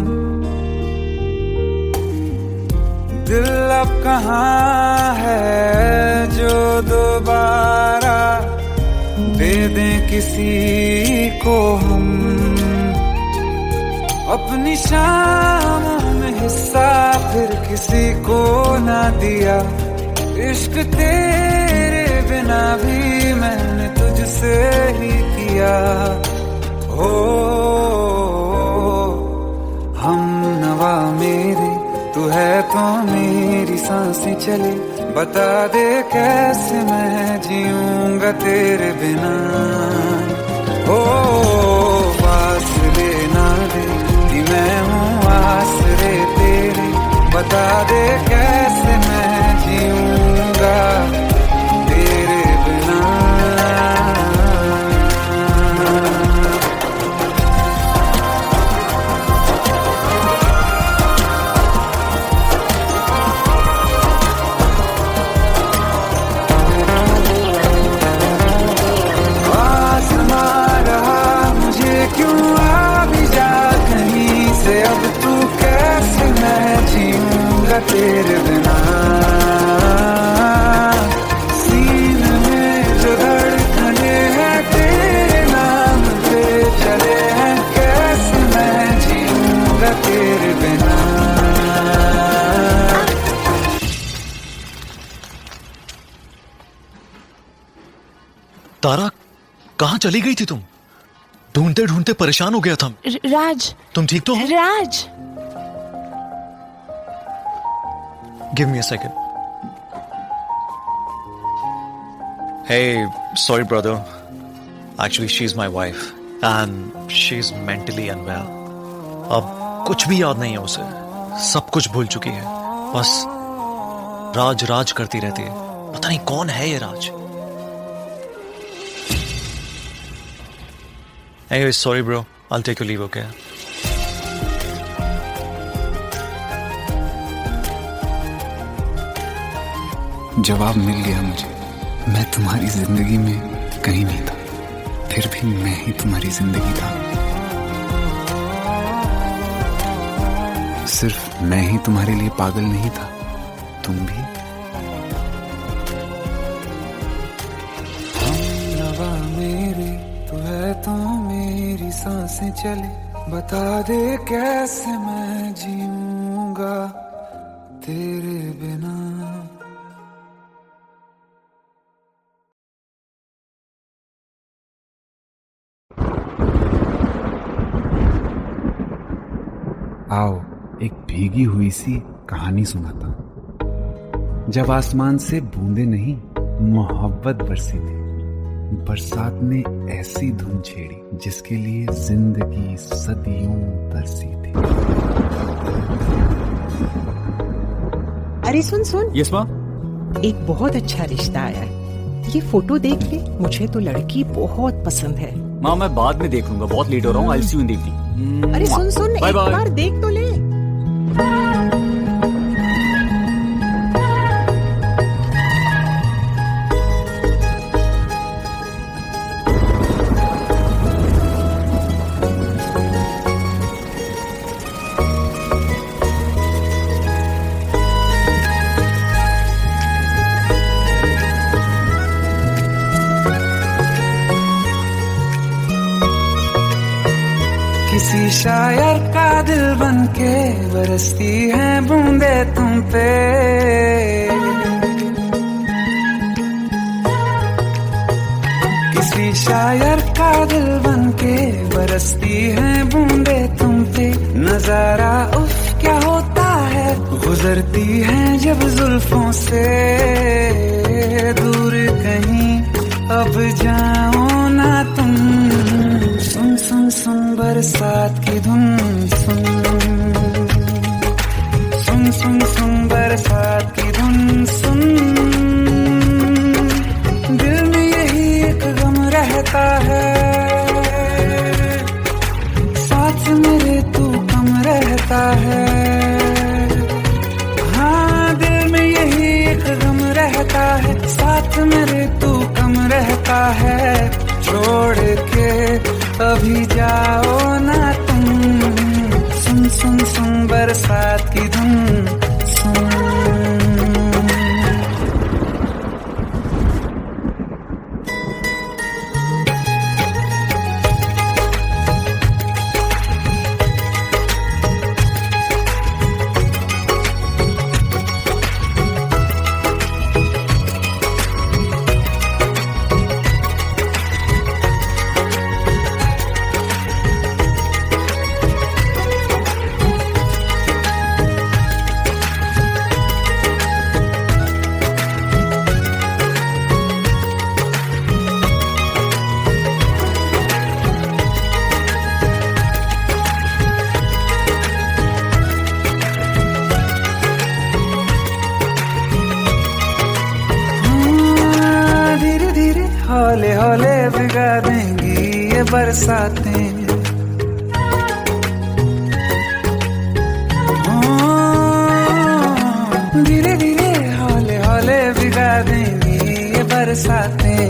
दिल अब कहाँ है जो दोबारा दे दें किसी को हम, अपनी शामों में हिस्सा फिर किसी को ना दिया। इश्क तेरे बिना भी मैंने तुझसे ही किया। हो हम नवा मेरे तू है तो मेरी सांसें चले, बता दे कैसे मैं जीऊंगा तेरे बिना। हो फासले ना दे कि मैं हूँ आसरे तेरे, बता दे कैसे मैं जीऊंगा तेरे बिना। आसमां रहा मुझे क्यों आ भी जा कहीं से, अब तू कैसे मैं जीऊंगा तेरे बिना। सीने में जो धड़कने हैं तेरे नाम पे चले हैं, कैसे मैं जीऊंगा तेरे बिना। तारा कहाँ चली गई थी तुम? ढूंढते ढूंढते परेशान हो गया था। राज, तुम ठीक तो हो? राज, Give me a second. Hey, sorry brother. Actually, she's my wife and she's mentally unwell. अब कुछ भी याद नहीं है उसे, सब कुछ भूल चुकी है। बस राज राज करती रहती है। पता नहीं कौन है ये राज। Anyway, sorry bro. I'll take your leave, okay? जवाब मिल गया मुझे। मैं तुम्हारी जिंदगी में कहीं नहीं था, फिर भी मैं ही तुम्हारी जिंदगी था। सिर्फ मैं ही तुम्हारे लिए पागल नहीं था, तुम भी। हम नवा मेरे तू है तो मेरी सांसें चले, बता दे कैसे मैं जीऊंगा तेरे बिना। आओ एक भीगी हुई सी कहानी सुनाता हूं। जब आसमान से बूंदे नहीं मोहब्बत बरसी थी, बरसात ने ऐसी धुन छेड़ी जिसके लिए जिंदगी सदियों तरसी थी। अरे सुन सुन, यस माँ। एक बहुत अच्छा रिश्ता आया है, ये फोटो देख ले। मुझे तो लड़की बहुत पसंद है। माँ मैं बाद में देख लूंगा, बहुत लेट हो रहा हूँ। आई सी यू इन द इवनिंग। अरे सुन सुन, बाय एक बाय। बार देख तो ले। किसी शायर का दिल बनके बरसती है बूंदे तुम पे। किसी शायर का दिल बनके बरसती है बूंदे तुम पे। नजारा उफ क्या होता है, गुजरती है जब जुल्फों से। दूर कहीं अब जाओ ना तुम, सुन सुन सुन बरसात की धुन सुन। सुन सुन सुन बरसात की धुन सुन। दिल में यही एक गम रहता है, साथ मेरे तू कम रहता है। हाँ दिल में यही एक गम रहता है, साथ मेरे तू कम रहता है। छोड़ के अभी जाओ ना तुम, सुन सुन सुन बरसात की धुन सुन। हौले हौले भिगा देंगी ये बरसातें। धीरे धीरे हौले हौले भिगा देंगी ये बरसातें।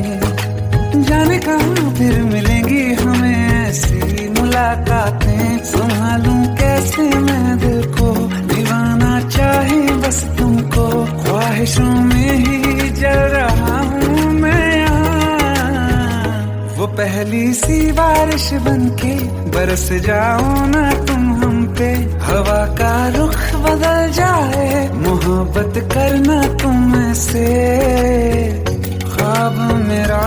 जाने कहाँ फिर मिलेंगी हमें ऐसी मुलाकातें। संभालूं कैसे मैं दिल को, दीवाना चाहे बस तुमको। ख्वाहिशों में ही जल रहा हूँ मैं यहाँ। वो पहली सी बारिश बनके बरस जाओ ना तुम हम पे। हवा का रुख बदल जाए, मोहब्बत करना तुम ऐसे। ख्वाब मेरा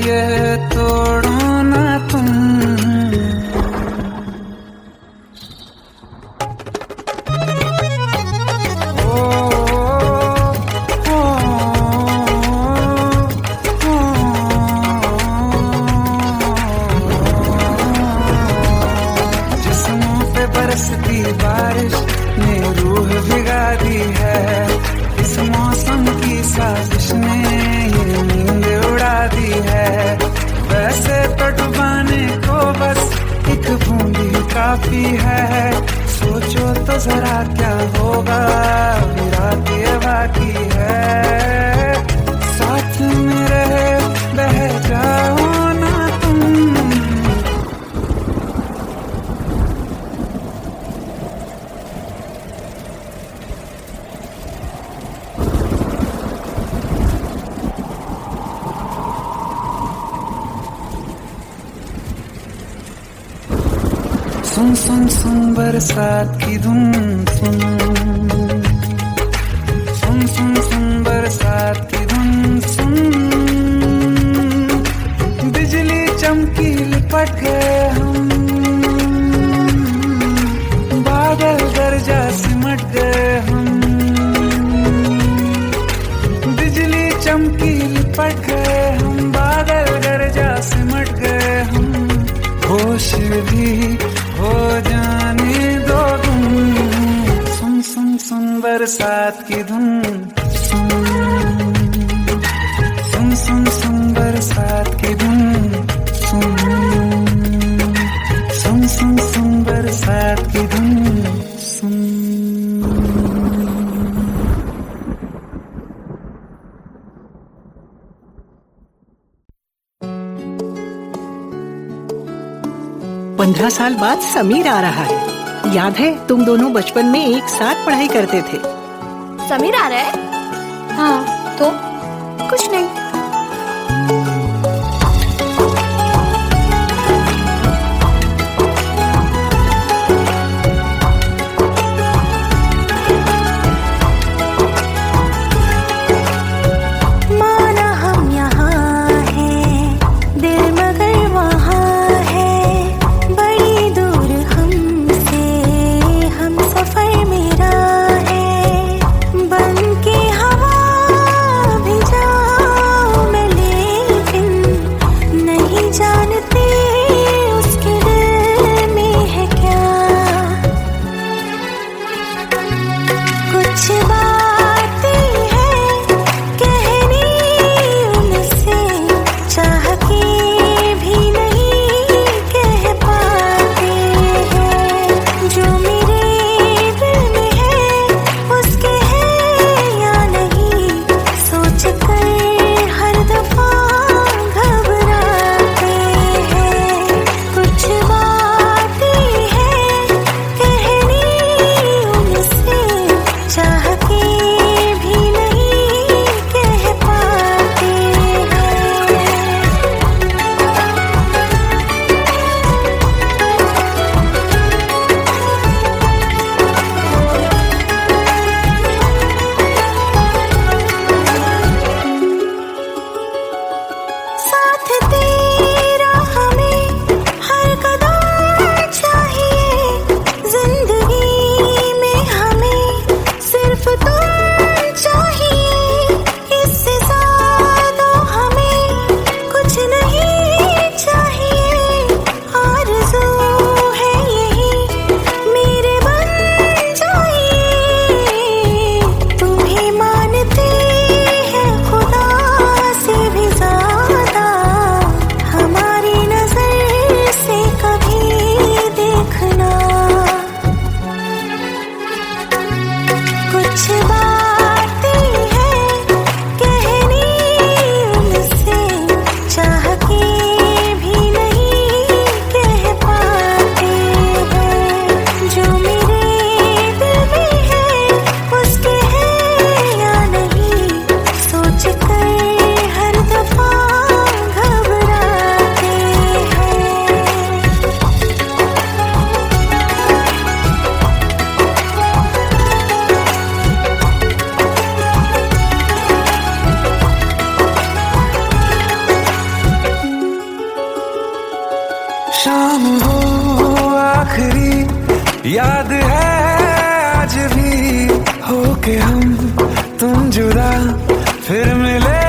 ये तोड़ो ना तुम। बरसती बारिश ने रूह भिगा दी है। इस मौसम की साजिश ने ये नींद उड़ा दी है। वैसे तो डुबाने को बस एक बूंद ही काफी है। सोचो तो जरा क्या होगा, रात ये बाकी है। साथ में रहे बह जाओ ना तुम। सुन सुन सुन बरसात की धुन सुन। सुन सुन सुन बरसात की धुन सुन। बिजली चमकी लिपट गए हम, बादल गरजा सिमट गए हम। बिजली चमकी लिपट गए हम, बादल गरजा सिमट गए हम। होश भी हो जाने दो तुम, सुन सुन सुन बरसात की धुन सुन। सुन सुन सुन बरसात की धुन सुन। सुन सुन सुन बरसात की धुन सुन। पंद्रह साल बाद समीर आ रहा है। याद है तुम दोनों बचपन में एक साथ पढ़ाई करते थे। समीर आ रहा है? हाँ तो कुछ नहीं। याद है आज भी हो के हम तुम जुदा फिर मिले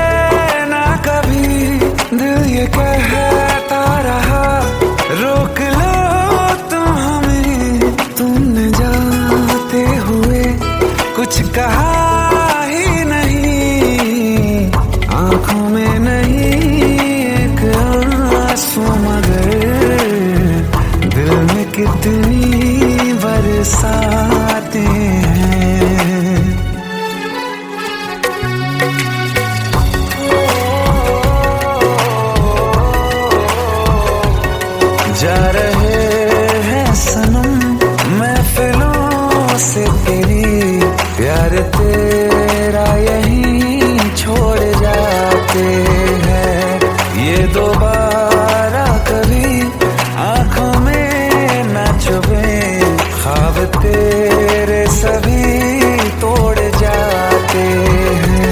ना कभी। दिल ये कहता रहा रोक लो तुम हमें, तुमने जाते हुए कुछ कहा ही नहीं। आंखों में नहीं एक आंसू मगर दिल में कितनी बरसाते हैं। जा रहे हैं सनम महफिलों से तेरी, प्यार तेरा यहीं छोड़ जाते हैं। ये दोबारा कभी आंखों में न चुभे, ख्वाब तेरे सभी तोड़ जाते हैं।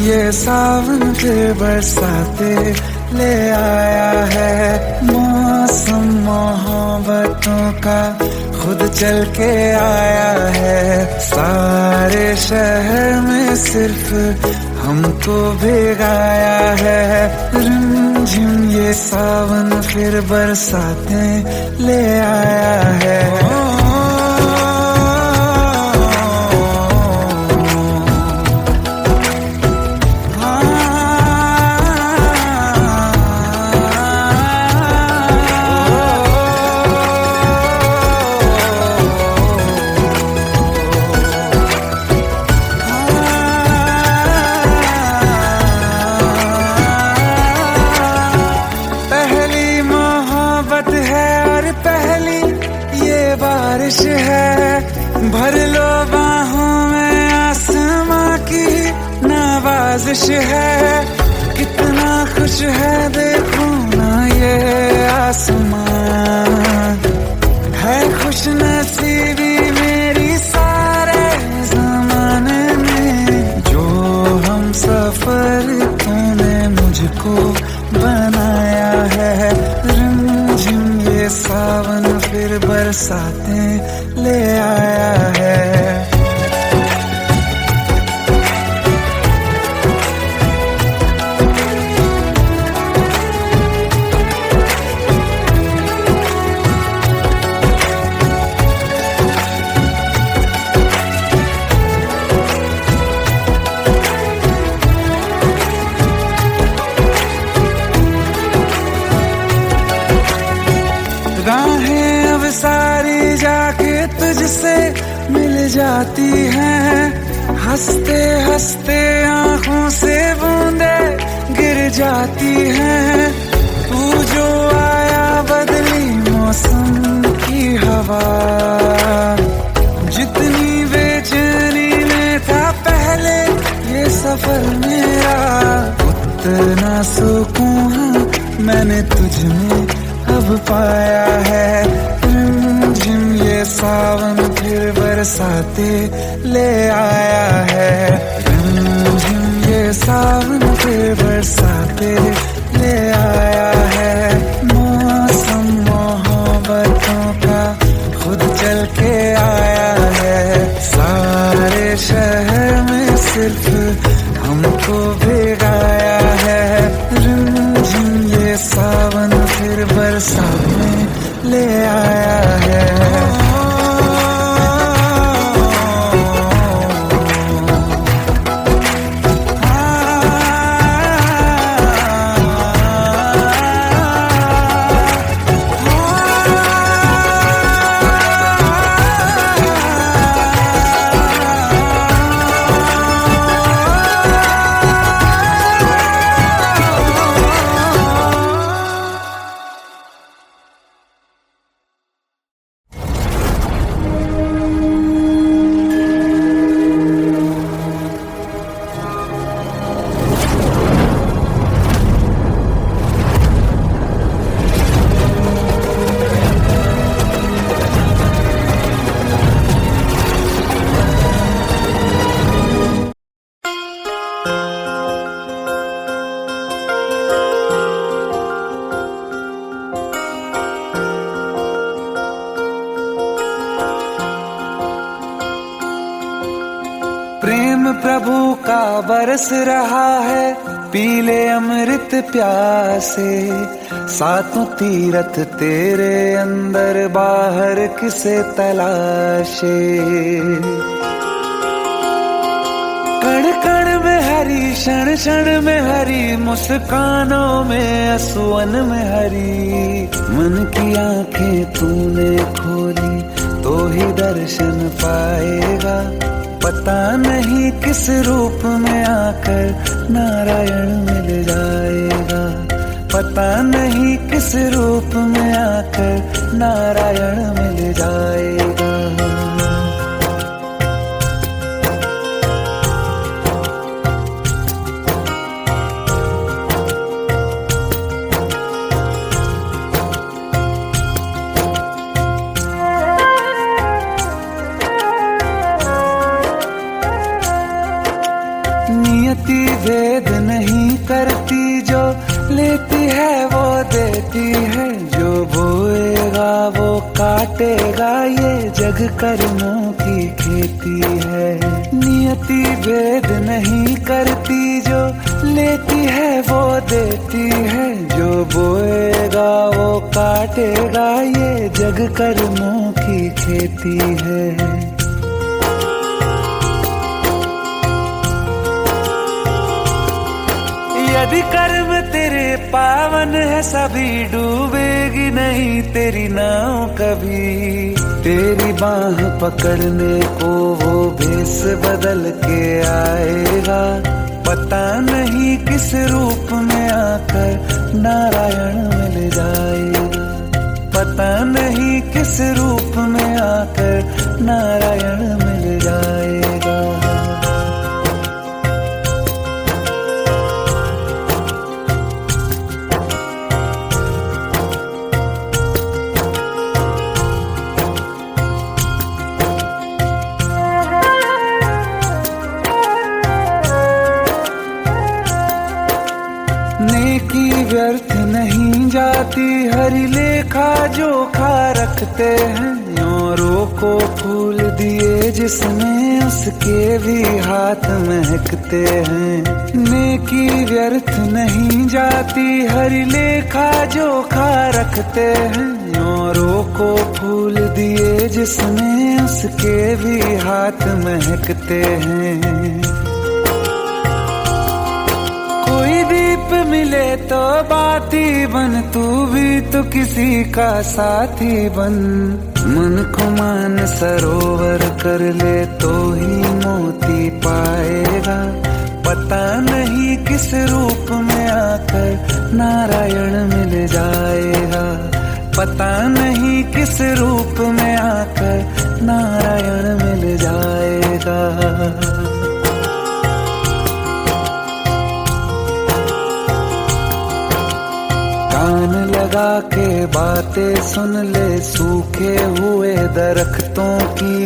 ये सावन फिर बरसाते ले आया है, मौसम मोहब्बतों का खुद चल के आया है। सारे शहर में सिर्फ हमको भिगाया है। रिमझिम ये सावन फिर बरसाते ले आया है। बारिश है भर लो बाहों में, आसमां की नवाजिश है। कितना खुश है देखो ना ये आसमां, है खुश नसीबी मेरी सारे ज़माने में। जो हम सफर तूने मुझको बनाया है। रिमझिम ये सावन फिर बरसाते ले आया है। राहें अब सारी जाके तुझसे मिल जाती हैं। हंसते हंसते आंखों से बूंदे गिर जाती हैं। तू जो आया बदली मौसम की हवा, जितनी बेचैनी में था पहले ये सफर मेरा, उतना सुकून मैंने तुझ में अब पाया है। रिमझिम ये सावन फिर बरसाते ले आया है। रिमझिम ये सावन फिर बरसाते ले आया है। मौसम मोहब्बतों का खुद चल के आया है। सारे शहर में सिर्फ हमको भिगाया है। रिमझिम ये सावन फिर बरसात में ले आया है। प्रेम प्रभु का बरस रहा है, पीले अमृत प्यासे। सातों तीरथ तेरे अंदर, बाहर किसे तलाशे। कण कण में हरी, क्षण क्षण में हरी, मुस्कानों में असुवन में हरी। मन की आंखें तूने खोली तो ही दर्शन पाएगा। पता नहीं किस रूप में आकर नारायण मिल जाएगा। पता नहीं किस रूप में आकर नारायण मिल जाएगा। नियति भेद नहीं करती, जो लेती है वो देती है। जो बोएगा वो काटेगा, ये जग कर्मों की खेती है। नियति भेद नहीं करती, जो लेती है वो देती है। जो बोएगा वो काटेगा, ये जग कर्मों की खेती है। यदि कर्म तेरे पावन है, सभी डूबेगी नहीं तेरी नाव कभी। तेरी बाह पकड़ने को वो भेष बदल के आएगा। पता नहीं किस रूप में आकर नारायण मिल जाएगा। पता नहीं किस रूप में आकर नारायण मिल जाएगा। नेकी व्यर्थ नहीं जाती, हरि लेखा जोखा रखते हैं। औरों को फूल दिए जिसने, उसके भी हाथ महकते हैं। नेकी व्यर्थ नहीं जाती, हरि लेखा जोखा रखते हैं। औरों को फूल दिए जिसने, उसके भी हाथ महकते हैं। कोई दीप मिले तो बाती बन, तू भी तो किसी का साथी बन। मन को मान सरोवर कर ले तो ही मोती पाएगा। पता नहीं किस रूप में आकर नारायण मिल जाएगा। पता नहीं किस रूप में आकर नारायण मिल जाएगा। कान लगा के बातें सुन ले, सूखे हुए दरख्तों की।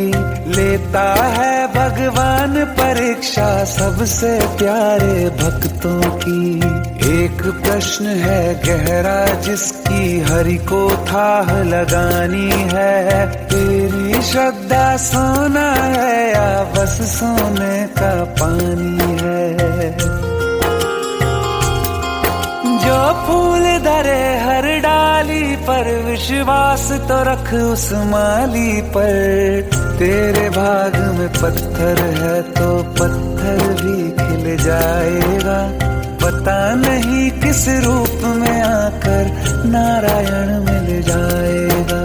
लेता है भगवान परीक्षा सबसे प्यारे भक्तों की। एक प्रश्न है गहरा जिसकी हरि को थाह लगानी है। तेरी श्रद्धा सोना है या बस सोने का पानी है। किनारे हर डाली पर विश्वास तो रख उस माली पर। तेरे भाग में पत्थर है तो पत्थर भी खिल जाएगा। पता नहीं किस रूप में आकर नारायण मिल जाएगा।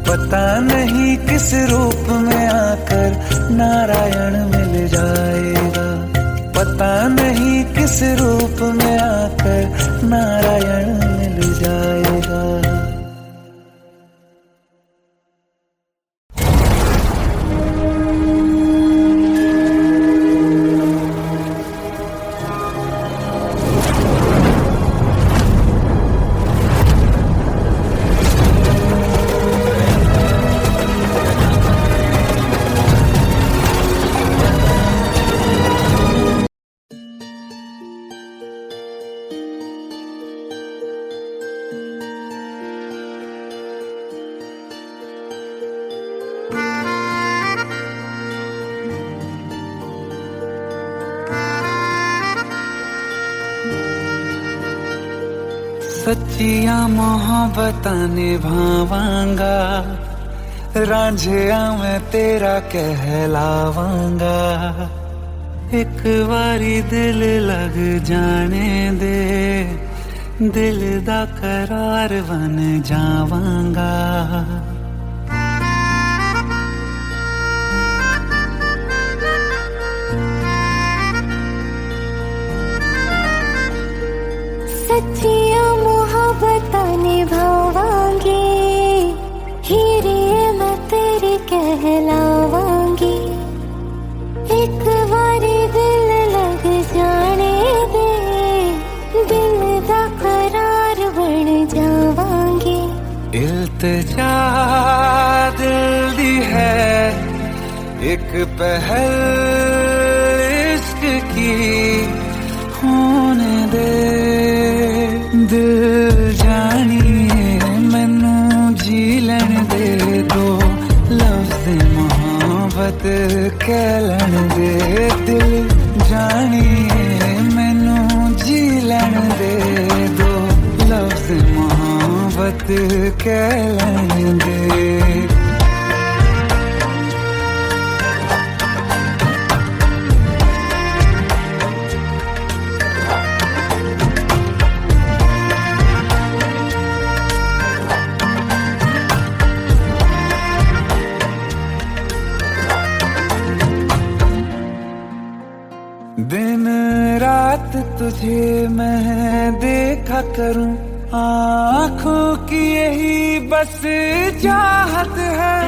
पता नहीं किस रूप में आकर नारायण मिल जाएगा। पता नहीं किस रूप में आकर नारायण मिल जाएगा। सच्चिया मोहब्बतां निभावांगा। रांझिया मैं तेरा कहलावांगा। एक बारी दिल लग जाने दे, दिल दा करार बन जावांगा। सच्चिया मोहब्बतां निभावांगी। हीरे मैं तेरी कहलावांगी। एक बारी दिल लग जाने दे, दिल दा करार बन जावांगी। इल्तिजा दिल दी है एक पहल इश्क की होने दे। दिल जानिए मैनू जी लैन दे दो, लफ्ज़ मोहब्बत कह लैन दे। दिल जानिए मैनू जी लैन दे दो, लफ्ज़ मोहब्बत कह लैन दे। दिन रात तुझे मैं देखा करूं, आँखों की यही बस चाहत है।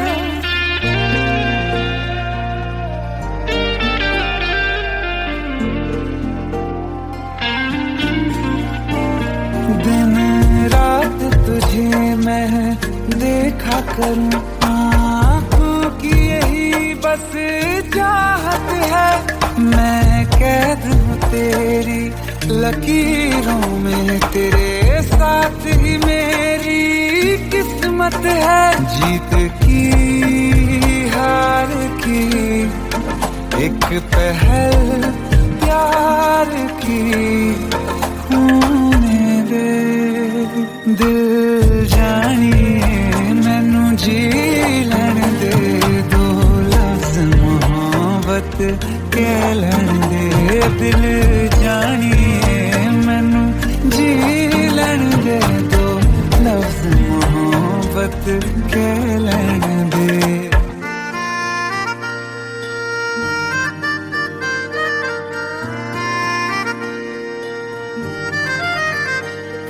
दिन रात तुझे मैं देखा करूं, आँखों की यही बस चाहत है। मैं कैद हूँ तेरी लकीरों में, तेरे साथ ही मेरी किस्मत है। जीत की हार की एक पहल प्यार की होने दे। दिल जानिए मैनू जी लैन दे दो, लफ्ज़ मोहब्बत कह लैन दे। दिल जानिए मैनू जी लैन दे दो, लफ्ज़ मोहब्बत कह लैन दे।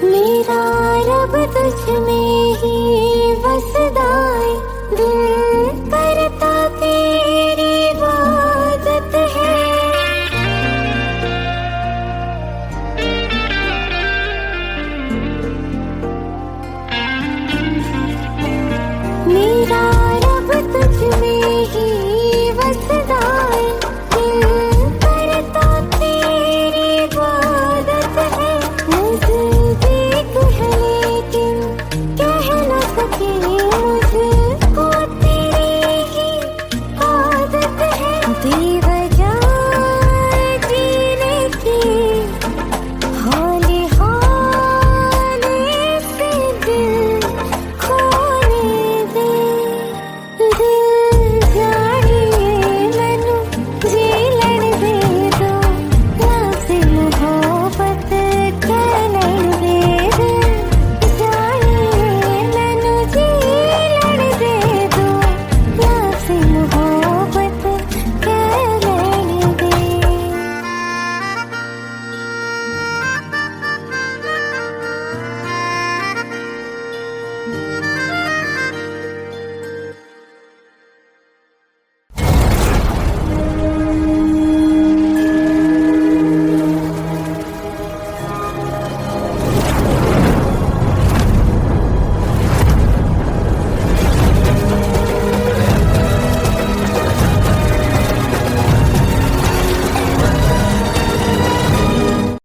मेरा रब तुझ में